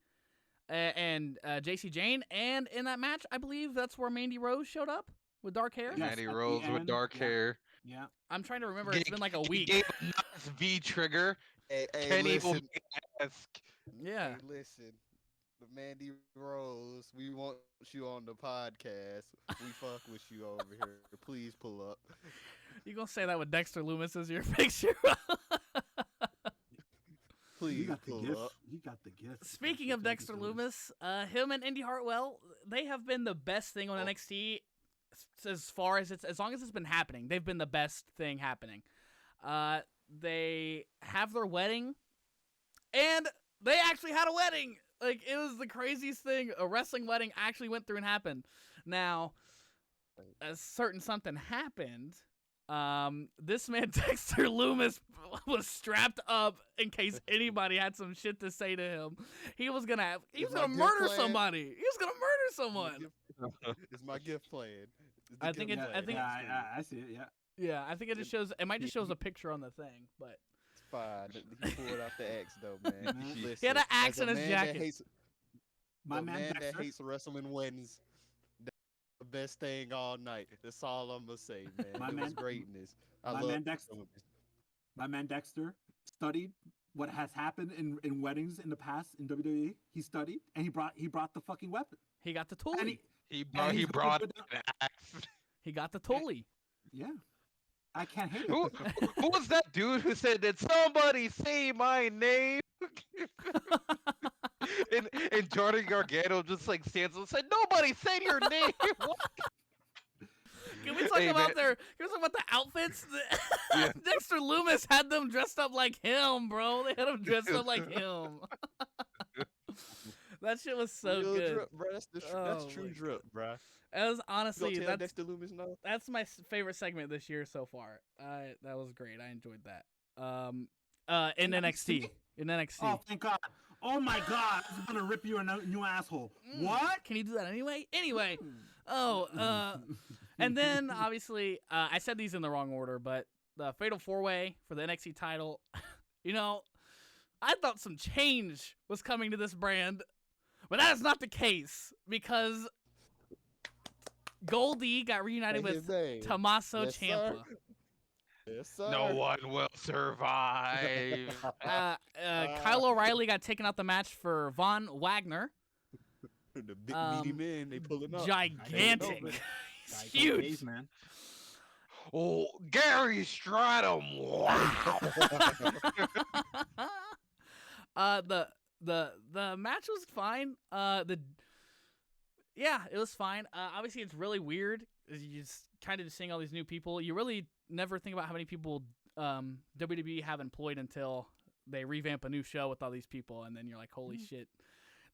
and JC Jane, and in that match, I believe that's where Mandy Rose showed up with dark hair. Yes, Mandy Rose with dark hair. Yeah. I'm trying to remember. It's been like a week. Gave a nice V trigger. Kenny Omega-esque. Yeah. Hey, listen. Mandy Rose, we want you on the podcast. We fuck with you over here. Please pull up. You gonna say that with Dexter Loomis as your picture? Please pull up. You got the gift. Speaking of Dexter Loomis, him and Indy Hartwell, they have been the best thing on NXT as long as it's been happening. They've been the best thing happening. They have their wedding, and they actually had a wedding. Like, it was the craziest thing. A wrestling wedding actually went through and happened. Now, something happened. This man Dexter Loomis was strapped up in case anybody had some shit to say to him. He was gonna murder somebody. He was gonna murder someone. It's my gift plan. I think I see it. Yeah. Yeah, I think it just shows. It might just shows a picture on the thing, but. Fine. He pulled out the axe though, man. Listen, he had an axe in his jacket. My man that hates wrestling wins. The best thing all night. That's all I'm gonna say, man. My greatness. My man Dexter studied what has happened in weddings in the past in WWE. He studied and he brought the fucking weapon. He got the And Tully. He brought an axe. He got the Tully. Yeah. I can't hate Who it. who was that dude who said, "Did somebody say my name?" and Jordan Gargano just like stands up and said, "Nobody said your name." What? Can we talk Hey, about man. Can we talk about the outfits? Yeah. Dexter Loomis had them dressed up like him, bro. They had them dressed up like him. That shit was so Real good. drip, bro. That's Oh true my drip, bro. It was You honestly gonna tell Dexter Loomis no? that's my favorite segment this year so far. That was great. I enjoyed that. In NXT. In NXT. Oh, thank God. Oh my God. This is gonna rip you a new asshole. What? Can you do that anyway? Anyway. And then obviously, I said these in the wrong order, but the Fatal 4-Way for the NXT title. You know, I thought some change was coming to this brand, but that is not the case because Goldie got reunited with Tommaso Yes, Ciampa. Yes, sir. No one will survive. Kyle O'Reilly got taken out the match for Von Wagner. The big meaty men, they pulling up. Gigantic. He's huge. Man. Oh, Gary Stratton! Wow. The match was fine. It was fine. Obviously, it's really weird. You just kind of seeing all these new people. You really never think about how many people WWE have employed until they revamp a new show with all these people, and then you're like, holy shit.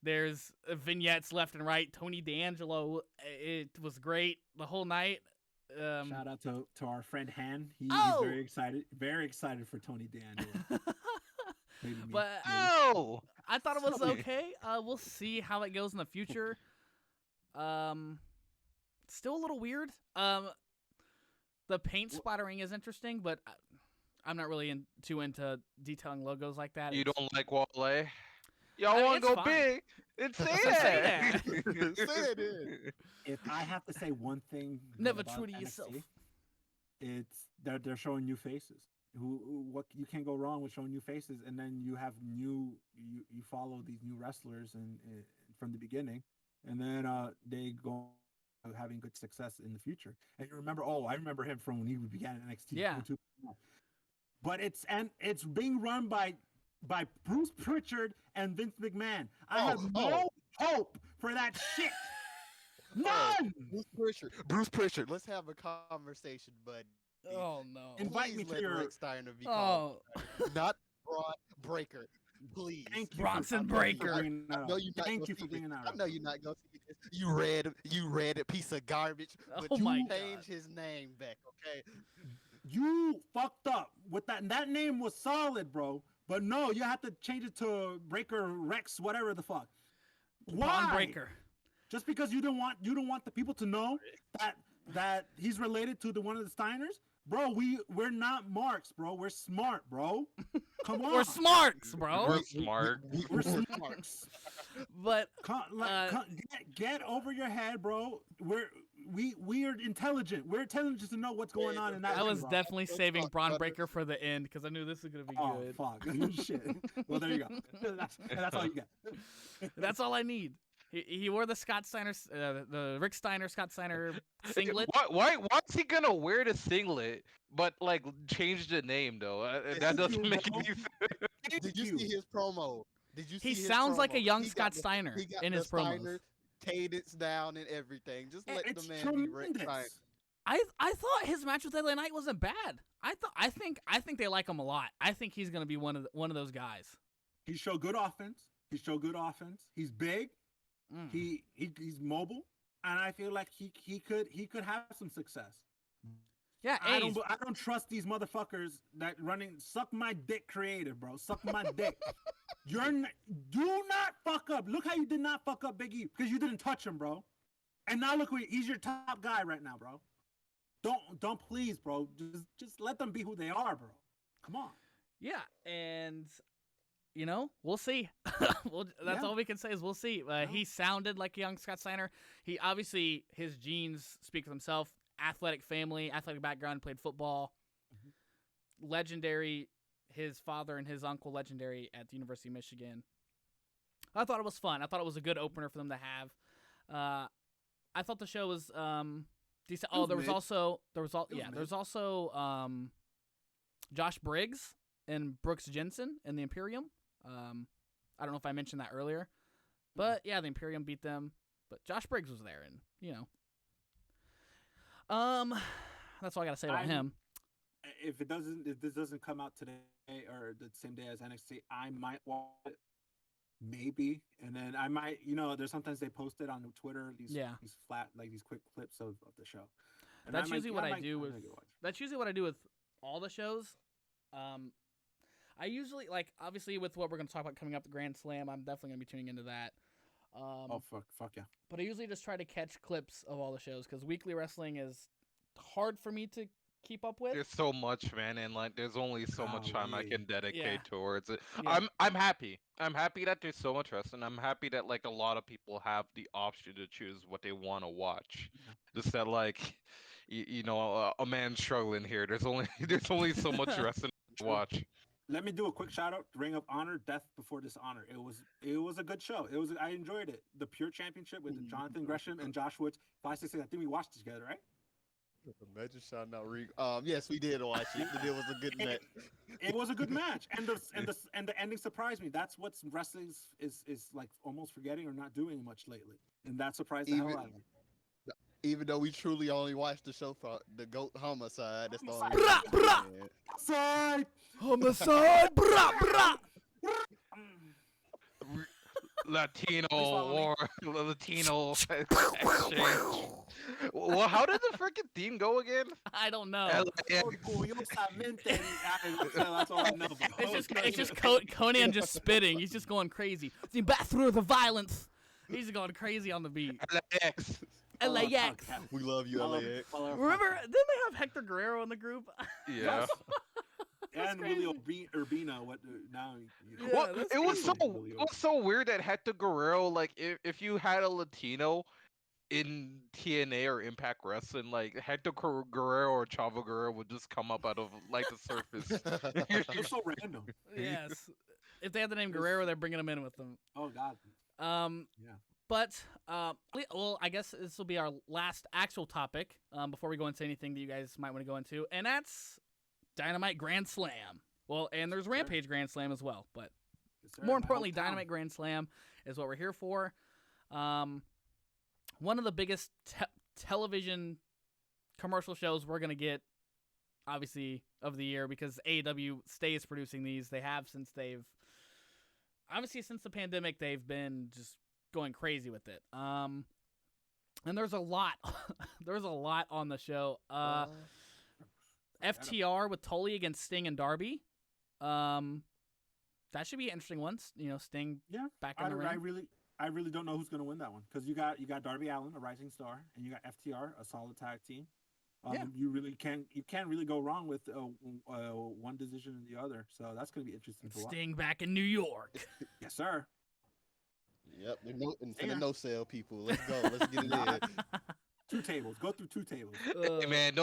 There's vignettes left and right. Tony D'Angelo, it was great the whole night. Shout out to our friend Han. He's very excited for Tony D'Angelo. But Oh! I thought it was okay. We'll see how it goes in the future. Still a little weird. The paint splattering is interesting, but I'm not really too into detailing logos like that. You don't like Wale? Y'all I mean, want to it's go fine. big? Then say Say that. Say that then. If I have to say one thing, Never about true to NXT, yourself. It's they're showing new faces. What you can't go wrong with showing new faces, and then you have you follow these new wrestlers and from the beginning, and then they go having good success in the future. And you remember, I remember him from when he began at NXT. Yeah. But it's being run by Bruce Pritchard and Vince McMahon. I have no hope for that shit. None. Bruce Pritchard. Let's have a conversation, bud. Oh no! Invite me to your Rick Steiner be called. Not Braun Breaker. Please. Thank you, Bronson Breaker. Thank you for bringing that up. I know you're not gonna see this. You read a piece of garbage, but Oh my you God. change his name back, okay? You fucked up with that. That name was solid, bro. But no, you have to change it to Breaker Rex, whatever the fuck. Why? Braun Breaker. Just because you don't want the people to know that he's related to one of the Steiners, bro. We're not marks, bro. We're smart, bro. Come on. We're smarts, bro. We're smart. We're smarts. But Get over your head, bro. We are intelligent. We're intelligent to know what's going on in that. I was bro. definitely saving Braun Breaker for the end because I knew this was gonna be good. Fuck. Shit. Well, there you go. That's all you get. That's all I need. He wore the Scott Steiner, the Rick Steiner, Scott Steiner singlet. Why's he gonna wear the singlet, but like change the name though? That doesn't make any sense. Did you see his promo? He sounds like a young Scott Steiner in his promos. Steiner cadence down and everything. Just let It's the man be Rick tremendous. Steiner. I thought his match with LA Knight wasn't bad. I think they like him a lot. I think he's gonna be one of those guys. He showed good offense. He's big. He's mobile, and I feel like he could have some success. Yeah, I don't trust these motherfuckers that running. Suck my dick, creative, bro. Suck my dick. Do not fuck up. Look how you did not fuck up Big E because you didn't touch him, bro. And now look, he's your top guy right now, bro. Don't please, bro. Just let them be who they are, bro. Come on. Yeah, and we'll see. That's all we can say is we'll see. He sounded like a young Scott Steiner. He obviously his genes speak for themselves. Athletic family, athletic background, played football. Legendary his father and his uncle Legendary at the University of Michigan. I thought it was fun. I thought it was a good opener for them to have. I thought the show was decent. Oh, there's also Josh Briggs and Brooks Jensen in the Imperium. I don't know if I mentioned that earlier, but yeah, the Imperium beat them. But Josh Briggs was there, and that's all I gotta say about him. If this doesn't come out today or the same day as NXT, I might watch it. Maybe, and then I might, there's sometimes they post it on Twitter, these flat, like these quick clips of the show. And that's usually what I do with. That's usually what I do with all the shows. I usually obviously with what we're going to talk about coming up, the Grand Slam. I'm definitely going to be tuning into that. Fuck yeah! But I usually just try to catch clips of all the shows because weekly wrestling is hard for me to keep up with. There's so much, man, and there's only so much time I can dedicate towards it. Yeah. I'm happy. I'm happy that there's so much wrestling. I'm happy that a lot of people have the option to choose what they want to watch. Just that a man struggling here. There's only so much wrestling to watch. Let me do a quick shout out. Ring of Honor, Death Before Dishonor. It was a good show. I enjoyed it. The Pure Championship with Jonathan Gresham and Josh Woods. 566. I think we watched it together, right? Imagine shouting out Ring. Yes, we did watch it. It was a good match. It was a good match, and the ending surprised me. That's what wrestling is almost forgetting or not doing much lately, and that surprised the hell out of me. Even though we truly only watched the show for the GOAT Homicide, that's the only Homicide! Homicide! Latino war, Latino exchange. Well, how did the freaking theme go again? I don't know. That's all I know. It's just Conan just spitting. He's just going crazy. See, back through the violence. He's going crazy on the beat. LAX. We love you, LAX. Remember, didn't they have Hector Guerrero in the group? Yeah. And Willie Urbina. What now? It was so weird that Hector Guerrero, if you had a Latino in TNA or Impact Wrestling, Hector Guerrero or Chavo Guerrero would just come up out of the surface. It's so random. Yes. If they had the name Guerrero, they're bringing him in with them. Oh God. Yeah. But well, I guess this will be our last actual topic before we go into anything that you guys might want to go into, and that's Dynamite Grand Slam. Well, and there's Rampage Grand Slam as well, but more importantly, Dynamite Grand Slam is what we're here for. One of the biggest television commercial shows we're going to get, obviously, of the year, because AEW stays producing these. They have since the pandemic, they've been just going crazy with it. And there's a lot. There's a lot on the show. FTR with Tully against Sting and Darby. That should be an interesting one. Sting back in the ring. I really don't know who's going to win that one, because you got Darby Allin, a rising star, and you got FTR, a solid tag team. You can't really go wrong with one decision and the other. So that's going to be interesting to watch. Sting back in New York. Yes, sir. Yep, for the no sale people. Let's go. Let's get it in. 2 tables. Go through 2 tables. Hey man,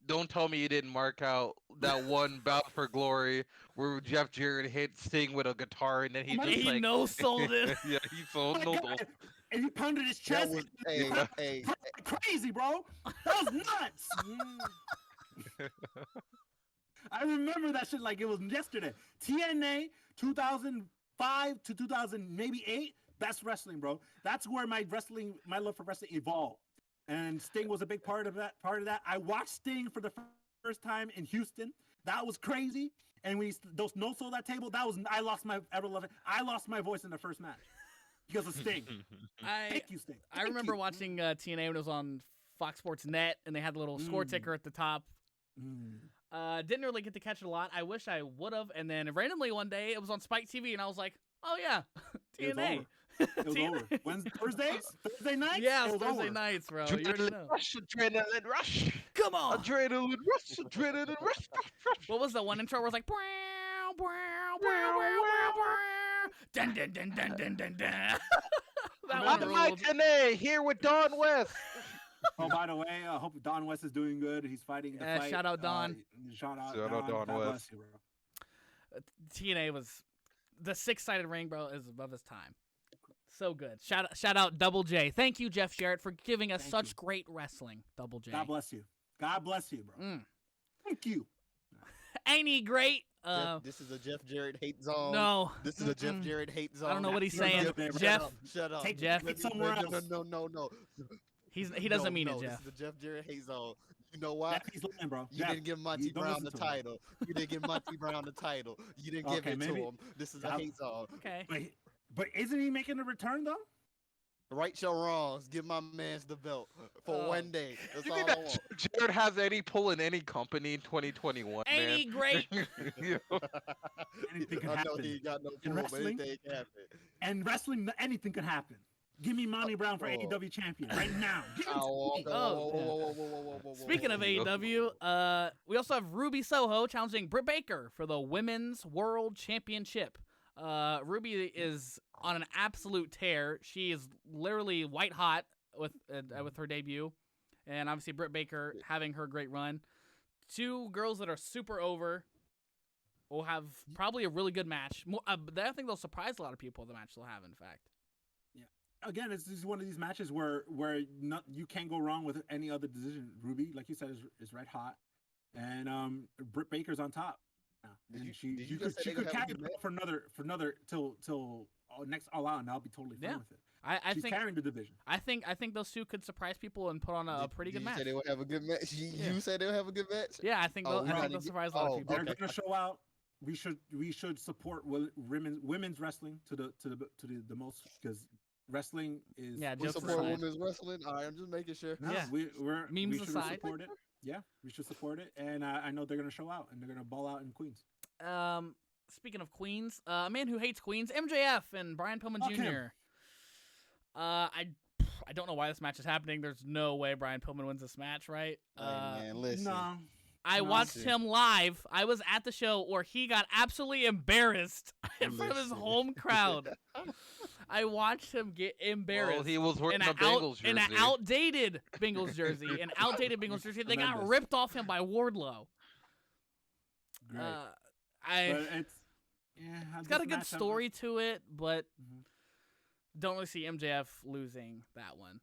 don't tell me you didn't mark out that one Bout for Glory where Jeff Jarrett hit Sting with a guitar and then he no-sold it. Yeah, he sold no. And he pounded his chest. Crazy, bro. That was nuts. I remember that shit like it was yesterday. TNA 2005 to 2008. Best wrestling, bro. That's where my love for wrestling evolved. And Sting was a big part of that. I watched Sting for the first time in Houston. That was crazy. And when those no sold that table, I lost my voice in the first match because of Sting. Thank you, Sting. I remember watching TNA when it was on Fox Sports Net, and they had the little score ticker at the top. Didn't really get to catch it a lot. I wish I would have. And then randomly one day it was on Spike TV, and I was like, "Oh yeah, TNA." It was over. Thursdays? Thursday nights? Yeah, Thursday nights, bro. Adrenaline rush. Come on. Adrenaline rush. What was the one intro where it was like, brow, brow, brow, brow, brow, brow. Dun, dun, dun, dun, dun, dun, dun. I'm Mike TNA here with Don West. Oh, by the way, I hope Don West is doing good. He's fighting the fight. Shout out Don. Shout out Don God West. Bless you, bro. TNA was the 6-sided ring, bro, is above his time. So good. Shout out Double J. Thank you, Jeff Jarrett, for giving us such great wrestling. Double J. God bless you. God bless you, bro. Thank you. Ain't he great? This is a Jeff Jarrett hate zone. No. This is a Jeff Jarrett hate zone. I don't know what he's saying. Jeff. Shut up. Take Jeff. it somewhere else. No. He doesn't mean it, Jeff. This is the Jeff Jarrett hate zone. You know why? He's lying, bro. You didn't give Monty Brown the title. You didn't give Monty Brown the title. You didn't give it to him. This is a hate zone. Okay. But isn't he making a return though? Right your wrongs. Give my man's the belt for one day. That's You all think I that want. Jared has any pull in any company in 2021, Ain't man? he great? Anything can I know happen. he ain't got no In pull, but wrestling? anything can happen. And wrestling, anything can happen. Give me Monty Brown for AEW champion right now. Give it to me. Speaking of AEW, we also have Ruby Soho challenging Britt Baker for the Women's World Championship. Ruby is on an absolute tear. She is literally white hot with her debut, and obviously Britt Baker having her great run. Two girls that are super over will have probably a really good match. I think they'll surprise a lot of people. The match they'll have, in fact. Again, this is one of these matches where you can't go wrong with any other decision. Ruby, like you said, is red hot, and Britt Baker's on top. And she could carry it for another till next All Out, and I'll be totally fine with it. She's carrying the division. I think those two could surprise people and put on a pretty good match. You said they would have a good match. You said they would have a good match. Yeah, I think they'll surprise a lot of people. They're gonna show out. We should support women's wrestling to the most, because wrestling is we support women's wrestling. All right, I'm just making sure. No, we memes should aside. support it. Yeah, we should support it, and I know they're gonna show out and they're gonna ball out in Queens. Speaking of Queens, a man who hates Queens, MJF and Brian Pillman Jr. I don't know why this match is happening. There's no way Brian Pillman wins this match, right? Man, listen. No. I watched him live. I was at the show where he got absolutely embarrassed in front of his home crowd. I watched him get embarrassed. Well, he was wearing a Bengals jersey. In an outdated Bengals jersey. They got ripped off him by Wardlow. Great. It's got a good story to it, but don't really see MJF losing that one.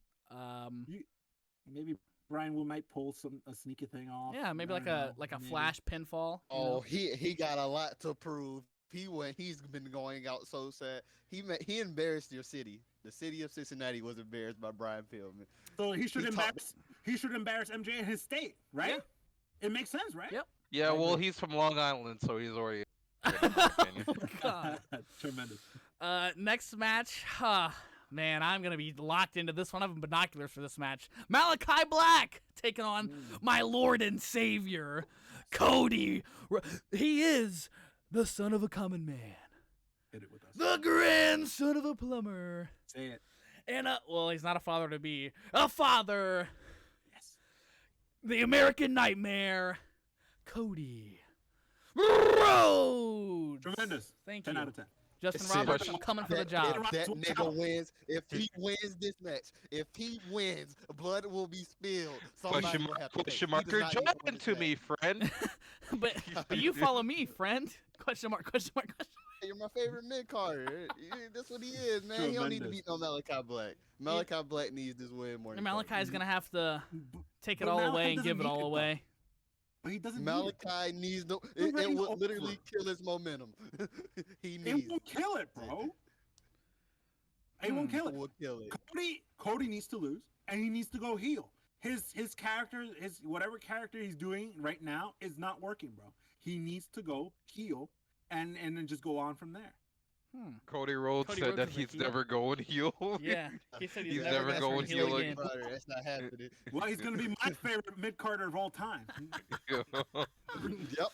Maybe Brian might pull a sneaky thing off. Yeah, maybe like a flash pinfall. Oh, he got a lot to prove. He's been going out so sad. He embarrassed your city. The city of Cincinnati was embarrassed by Brian Pillman. So he should embarrass MJ in his state, right? Yeah. It makes sense, right? Yep. Yeah, well, he's from Long Island, so he's already. Oh, God. Tremendous. Next match, man, I'm gonna be locked into this one. I have binoculars for this match. Malachi Black taking on my Lord and Savior, Cody. He is the son of a common man. Hit it with us. The grandson of a plumber. Say it. And he's not a father to be. A father. Yes. The American Nightmare, Cody Rhodes. Tremendous. Thank 10 you. out of 10. Justin Roberts, I'm coming for the job. If that nigga wins, if he wins this match, if he wins, blood will be spilled. Question mark, you're joking to me, friend. but you follow me, friend. Question mark. You're my favorite mid-carder. That's what he is, man. Tremendous. He don't need to beat no Malachi Black. Malachi Black needs this win more than Malachi's going to have to take it all away and give it all away. But he doesn't. Malachi needs no. It will literally kill his momentum. He needs. It won't kill it, bro. It won't kill it. Will kill it. Cody needs to lose, and he needs to go heel. His character, whatever character he's doing right now is not working, bro. He needs to go heel, and then just go on from there. Cody Rhodes said that he's never going heel. Yeah, he said he's never going heel again. That's not happening. Well, he's gonna be my favorite mid-carder of all time. Yep,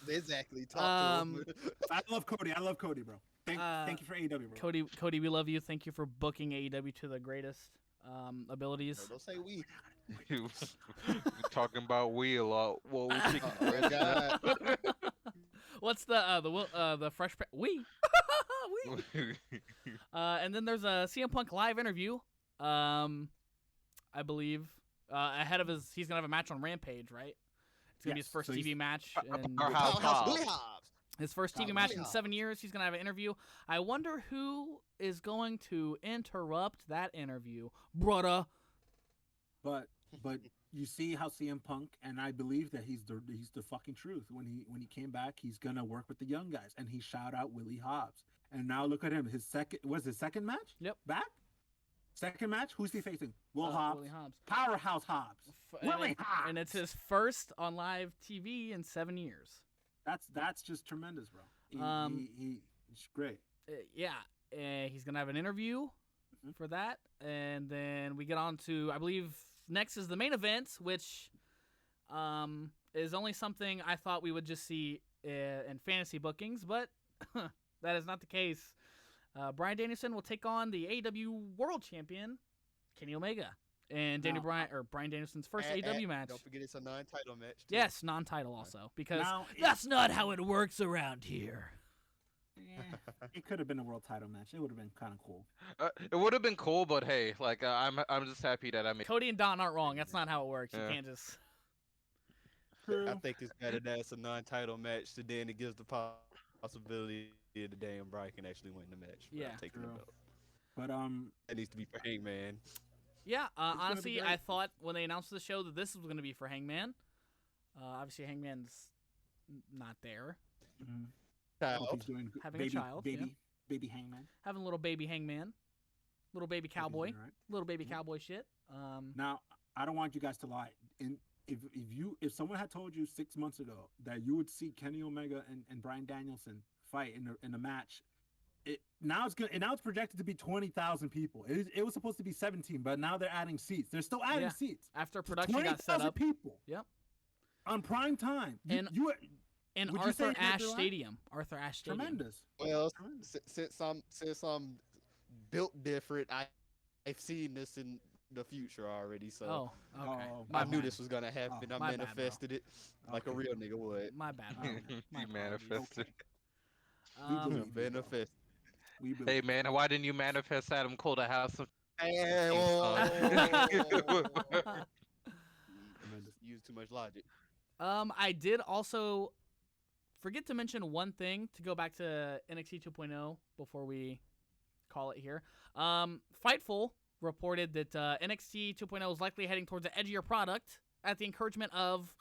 exactly. Talk to him. I love Cody, bro. Thank you for AEW, bro. Cody, we love you. Thank you for booking AEW to the greatest abilities. No, don't say we. Talking about we a lot. Well, we What's the fresh we? And then there's a CM Punk live interview. I believe ahead of he's gonna have a match on Rampage, right? It's gonna be his first TV match. And His first TV match in 7 years. He's going to have an interview. I wonder who is going to interrupt that interview, brother. But you see how CM Punk, and I believe that he's the fucking truth. When he came back, he's gonna work with the young guys, and he shout out Willie Hobbs. And now look at him. His second match. Yep. Back. Second match. Who's he facing? Hobbs. Willie Hobbs. Powerhouse Hobbs. Willie Hobbs. And it's his first on live TV in 7 years. That's just tremendous, bro. He's great. He's gonna have an interview for that, and then we get on to, I believe, next is the main event, which is only something I thought we would just see in fantasy bookings, but that is not the case. Bryan Danielson will take on the AEW World Champion Kenny Omega, and Bryan Danielson's first AEW match. Don't forget it's a non-title match, too. Yes, non-title also, because that's not how it works around here. Yeah, it could have been a world title match. It would have been kind of cool. It would have been cool, but hey, like I'm just happy that I made. Cody and Don aren't wrong. That's not how it works. You can't just. I think it's better that it's a non-title match, so then it gives the possibility that damn Bryan can actually win the match. Taking the belt. But it needs to be for Hangman. Yeah, honestly, I thought when they announced the show that this was going to be for Hangman. Obviously, Hangman's not there. Mm-hmm. He's doing having a child, baby Hangman, having a little baby Hangman, little baby cowboy, right. Little baby cowboy shit. Now I don't want you guys to lie. If someone had told you 6 months ago that you would see Kenny Omega and Bryan Danielson fight in a match, now it's projected to be 20,000 people. It was supposed to be 17, but now they're adding seats. They're still adding seats after production got set up. People. Yep. On prime time. In Arthur Ashe Stadium. Arthur Ashe Stadium. Tremendous. Well, since I'm built different, I've seen this in the future already. So okay. I knew this was gonna happen. I manifested it like a real nigga would. My bad. You manifested. Manifest. Hey man, why didn't you manifest Adam Cole to have some? Hey, use too much logic. I did also forget to mention one thing to go back to NXT 2.0 before we call it here. Fightful reported that NXT 2.0 is likely heading towards an edgier product at the encouragement of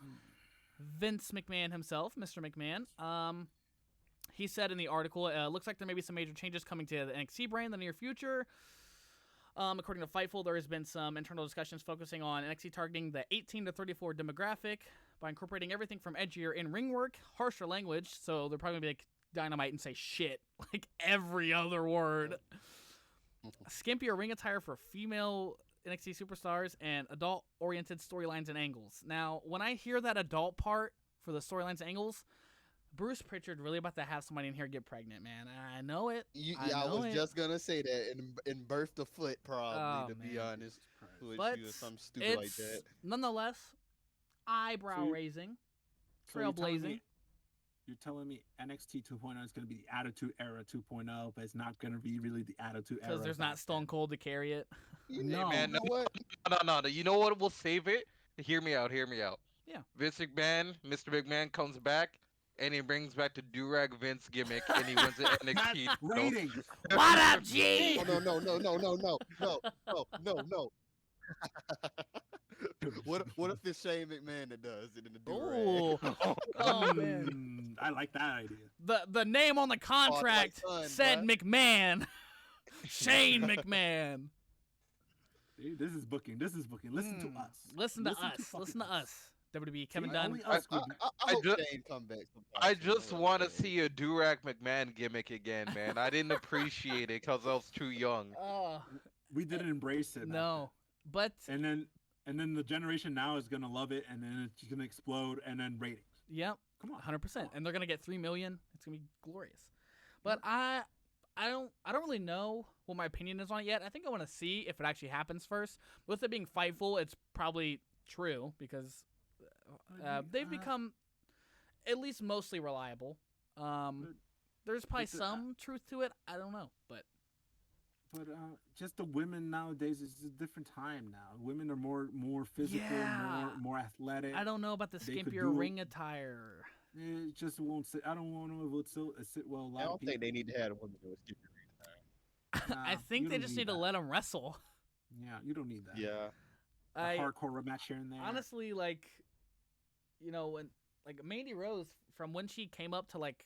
Vince McMahon himself, Mr. McMahon. He said in the article, looks like there may be some major changes coming to the NXT brand in the near future. According to Fightful, there has been some internal discussions focusing on NXT targeting the 18 to 34 demographic by incorporating everything from edgier in-ring work, harsher language, so they're probably going to be like Dynamite and say shit, like every other word. Skimpier ring attire for female NXT superstars, and adult-oriented storylines and angles. Now, when I hear that adult part for the storylines and angles, Bruce Pritchard really about to have somebody in here get pregnant, man. I know it. I was just gonna say that in birth to foot, probably be honest, with you or something stupid like that. Nonetheless, eyebrow raising, trailblazing. You're telling me NXT 2.0 is going to be the Attitude Era 2.0, but it's not going to be really the Attitude Era. Because there's not Stone Cold to carry it. No, man, no. You know what will save it? Hear me out. Yeah. Vince McMahon, Mr. McMahon comes back, and he brings back the Durag Vince gimmick, and he wins the NXT. Ratings. What up, G? No. What if it's Shane McMahon that does it in the Durag? Oh man, I like that idea. The name on the contract said McMahon. Shane McMahon. See, this is booking. Listen to us. Listen to us. WWE Kevin Dunn. I just want to see a Durag McMahon gimmick again, man. I didn't appreciate it because I was too young. We didn't embrace it. No, but and then the generation now is gonna love it, and then it's gonna explode, and then ratings. Yep, come on, 100%, and they're gonna get 3 million. It's gonna be glorious. But I don't really know what my opinion is on it yet. I think I want to see if it actually happens first. With it being Fightful, it's probably true because they've become at least mostly reliable. There's probably some truth to it. I don't know, but just the women nowadays is a different time now. Women are more physical, more athletic. I don't know about the skimpier ring attire. It just won't sit. I don't want to. It sit well. A lot I of don't people. think they need to have a women do a stupid. I Nah, think you they don't just need need to that. let him wrestle. Yeah, you don't need that. Yeah. A I hardcore match here and there. honestly like, when like Mandy Rose from when she came up to like,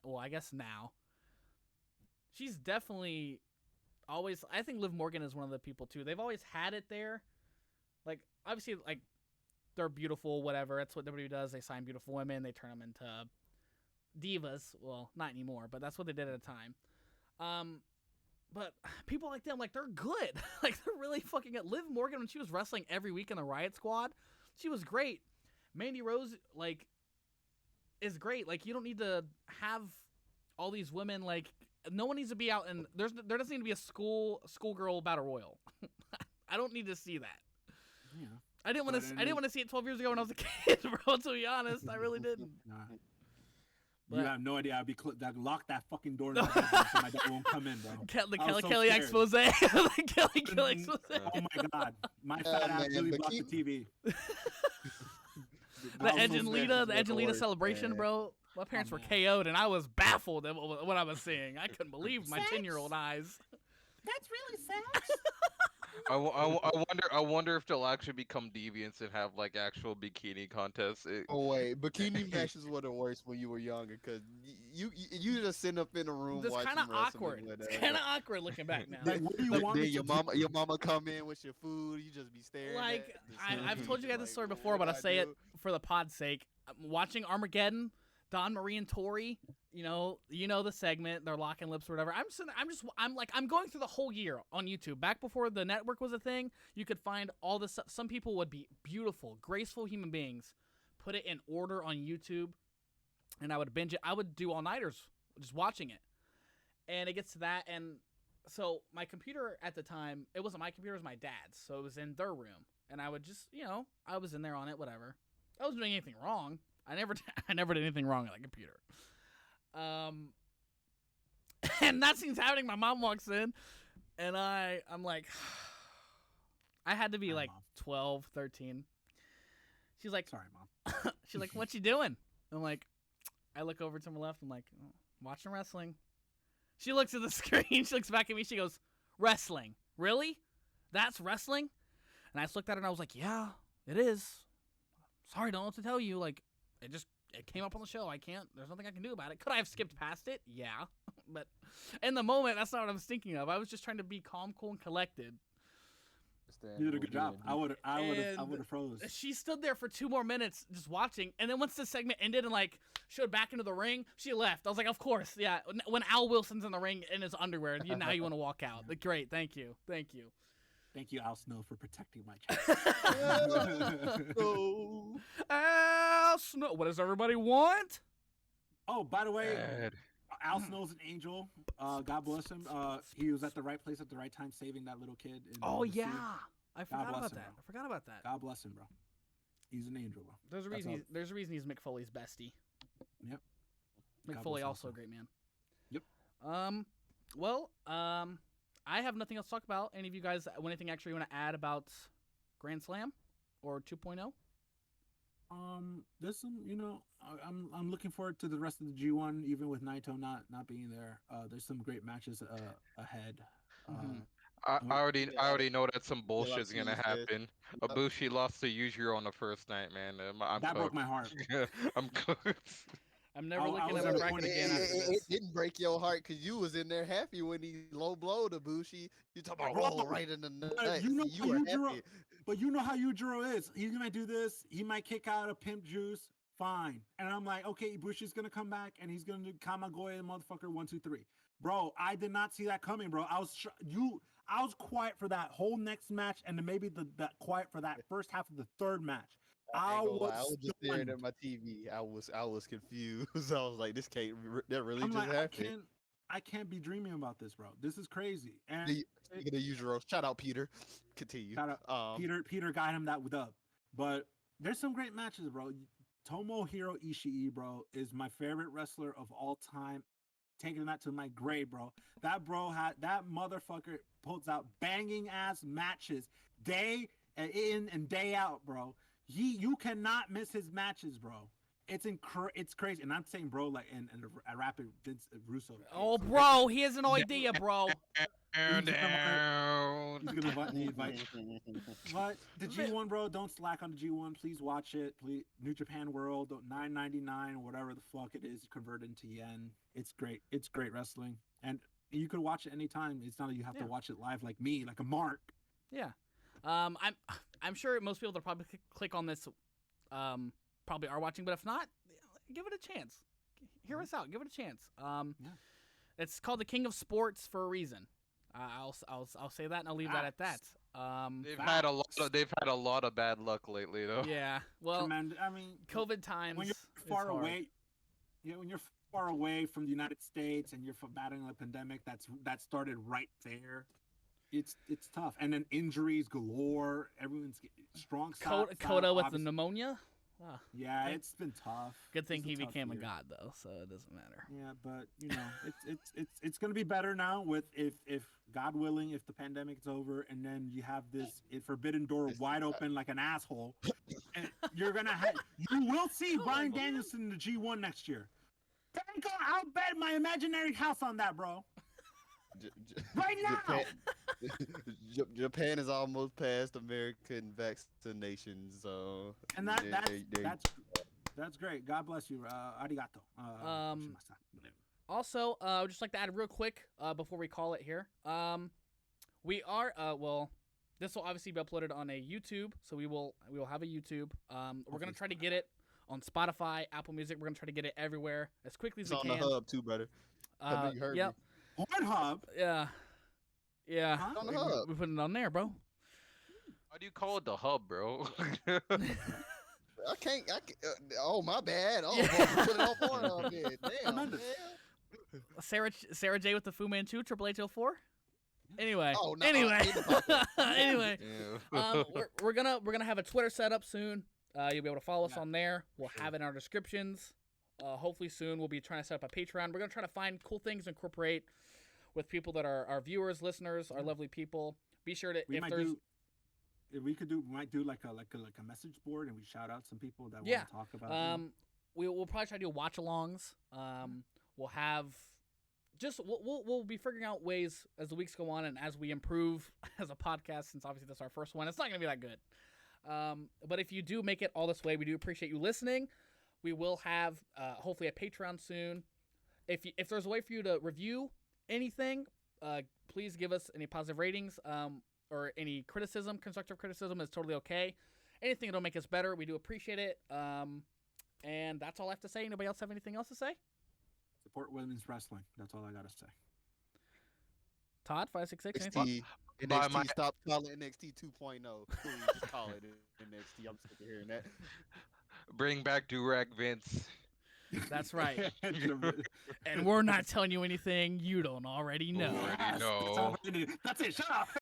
well, I guess now. She's definitely always. I think Liv Morgan is one of the people too. They've always had it there. Like obviously, like they're beautiful, whatever. That's what WWE does. They sign beautiful women. They turn them into divas. Well, not anymore, but that's what they did at a time. But people like them, like they're good. Like they're really fucking good. Liv Morgan, when she was wrestling every week in the Riot Squad, she was great. Mandy Rose, like, is great. Like you don't need to have all these women. Like no one needs to be out and there doesn't need to be a schoolgirl battle royal. I don't need to see that. Yeah. I didn't want to see it 12 years ago when I was a kid, bro. To be honest, I really didn't. Nah. But- You have no idea. I'd be lock that fucking door so my dad won't come in, bro. The I was Kelly so expose. The Kelly expose. Oh my god, my fat ass man, really but blocked the TV. The I was Edge so and scared. Lita, the the Edge and Lita worst, celebration, man. bro. My parents were man. KO'd, and I was baffled at what I was seeing. I couldn't believe my 10-year-old eyes. That's really sad. I wonder if they'll actually become deviants and have like actual bikini contests. Oh wait, bikini matches were the worst when you were younger because you just sitting up in a room It's watching kind of wrestling, awkward. It's whatever. kind of awkward looking back now. Like, what do you Then want me to your do? mama come in with your food. You just be staring. Like at I've told you guys this story before, what but I'll do I say it do? for the pod's sake. I'm watching Armageddon, Don Marie and Tori. You know the segment. They're locking lips or whatever. I'm going through the whole year on YouTube. Back before the network was a thing, you could find all this. Some people would be beautiful, graceful human beings. Put it in order on YouTube, and I would binge it. I would do all-nighters just watching it. And it gets to that, and so my computer at the time, it wasn't my computer, it was my dad's. So it was in their room, and I would just, I was in there on it, whatever. I wasn't doing anything wrong. I never did anything wrong on that computer. And that scene's happening. My mom walks in, and I'm like, I had to be Hi, like Mom. 12, 13. She's like, Sorry, mom. she's like, what you doing? I'm like, I look over to my left. I'm like, oh, watching wrestling. She looks at the screen. She looks back at me. She goes, wrestling? Really? That's wrestling? And I just looked at her and I was like, yeah, it is. Sorry, don't know what to tell you. Like, it came up on the show. There's nothing I can do about it. Could I have skipped past it? Yeah. But in the moment, that's not what I was thinking of. I was just trying to be calm, cool, and collected. You did a good job. I would have froze. She stood there for 2 more minutes just watching, and then once the segment ended and like showed back into the ring, she left. I was like, of course, yeah. When Al Wilson's in the ring in his underwear, now you want to walk out. Like, great, thank you. Thank you, Al Snow, for protecting my child. Al Snow, what does everybody want? Oh, by the way, God. Al Snow's an angel. God bless him. He was at the right place at the right time, saving that little kid. Oh the sea. yeah, I forgot bless about him, that. bro. I forgot about that. God bless him, bro. He's an angel, bro. There's a That's reason. all. There's a reason he's Mick Foley's bestie. Yep. Mick God Foley bless Al also Snow. a great man. Yep. I have nothing else to talk about. Any of you guys, anything extra you want to add about Grand Slam or 2.0? There's some, I'm looking forward to the rest of the G1, even with Naito not being there. There's some great matches ahead. Mhm. I already know that some bullshit's I've gonna seen this. happen. Ibushi lost to Yujiro on the first night, man. I'm That broke cooked. my heart. I'm cooked. I'm never I looking was at a at a bracket point- again after It this. didn't break your heart because you was in there happy when he low blowed Ibushi. You talking about roll right in the nuts. you know You how were Yujiro- happy. But you know how Yujiro is. He's gonna do this. He might kick out a pimp juice. Fine. And I'm like, okay, Ibushi's gonna come back and he's gonna do Kamagoye motherfucker 1, 2, 3. Bro, I did not see that coming, bro. I was quiet for that whole next match and then maybe that quiet for that first half of the third match. I ain't gonna lie, I was just staring stunned. at my TV. I was confused. I was like, this can't. That really I'm just like, happened. I can't be dreaming about this, bro. This is crazy. And Speaking of Yujiro, shout out Peter. Continue. shout out Peter got him that dub. But there's some great matches, bro. Tomohiro Ishii, bro, is my favorite wrestler of all time. Taking that to my grave, bro. That motherfucker pulls out banging ass matches day in and day out, bro. You cannot miss his matches, bro. it's crazy, and I'm saying, bro, like in a rapid Vince Russo. Oh, bro, he has an idea, bro. Down. He's gonna invite. But the G1, bro, don't slack on the G1. Please watch it. Please, New Japan World, $9.99, whatever the fuck it is, converted into yen. It's great. It's great wrestling, and you can watch it anytime. It's not like you have to watch it live like me, like a Mark. Yeah, I'm sure most people that probably click on this, probably are watching. But if not, give it a chance. Hear us out. Give it a chance. It's called the King of Sports for a reason. I'll say that, and I'll leave that at that. They've had a lot of bad luck lately, though. Yeah, well, I mean, COVID times. When you're far away, when you're far away from the United States and you're battling a pandemic that started right there, it's tough. And then injuries galore. Everyone's strong. Coda with the pneumonia. Wow. Yeah, it's been tough. Good thing he became a god, though, so it doesn't matter. Yeah, but it's gonna be better now with if God willing, if the pandemic's over, and then you have this forbidden door wide open like an asshole, and you will see Bryan Danielson in the G1 next year. I'll bet my imaginary house on that, bro. Right now. Japan is almost past American vaccination, so and that's great. God bless you. Arigato. Also, I would just like to add real quick before we call it here. We are this will obviously be uploaded on a YouTube, so we will have a YouTube. We're gonna try to get it on Spotify, Apple Music. We're gonna try to get it everywhere as quickly as we can. It's on the hub too, brother. You heard me. Pornhub. Yeah. Huh? On the hub. We put it on there, bro. Why do you call it the hub, bro? I can't. Oh, my bad. Oh, put it on Pornhub. Damn, man. Sarah J with the Fu Manchu, Triple H 04. Anyway. Oh, no, anyway. We're gonna have a Twitter set up soon. You'll be able to follow us on there. We'll have it in our descriptions. Hopefully soon we'll be trying to set up a Patreon. We're gonna try to find cool things to incorporate with people that are our viewers, listeners, our lovely people. Be sure to we might do like a message board, and we shout out some people that want to talk about. We'll probably try to do watch-alongs. We'll have we'll be figuring out ways as the weeks go on and as we improve as a podcast. Since obviously that's our first one, it's not gonna be that good. But if you do make it all this way, we do appreciate you listening. We will have hopefully a Patreon soon. If there's a way for you to review anything, please give us any positive ratings or any criticism. Constructive criticism is totally okay. Anything that'll make us better, we do appreciate it. And that's all I have to say. Anybody else have anything else to say? Support women's wrestling. That's all I gotta say. Todd, 566. NXT, stop calling NXT 2.0. Please just call it NXT. I'm sick of hearing that. Bring back Durag Vince. That's right. And we're not telling you anything you don't already know. No. That's it. Shut up.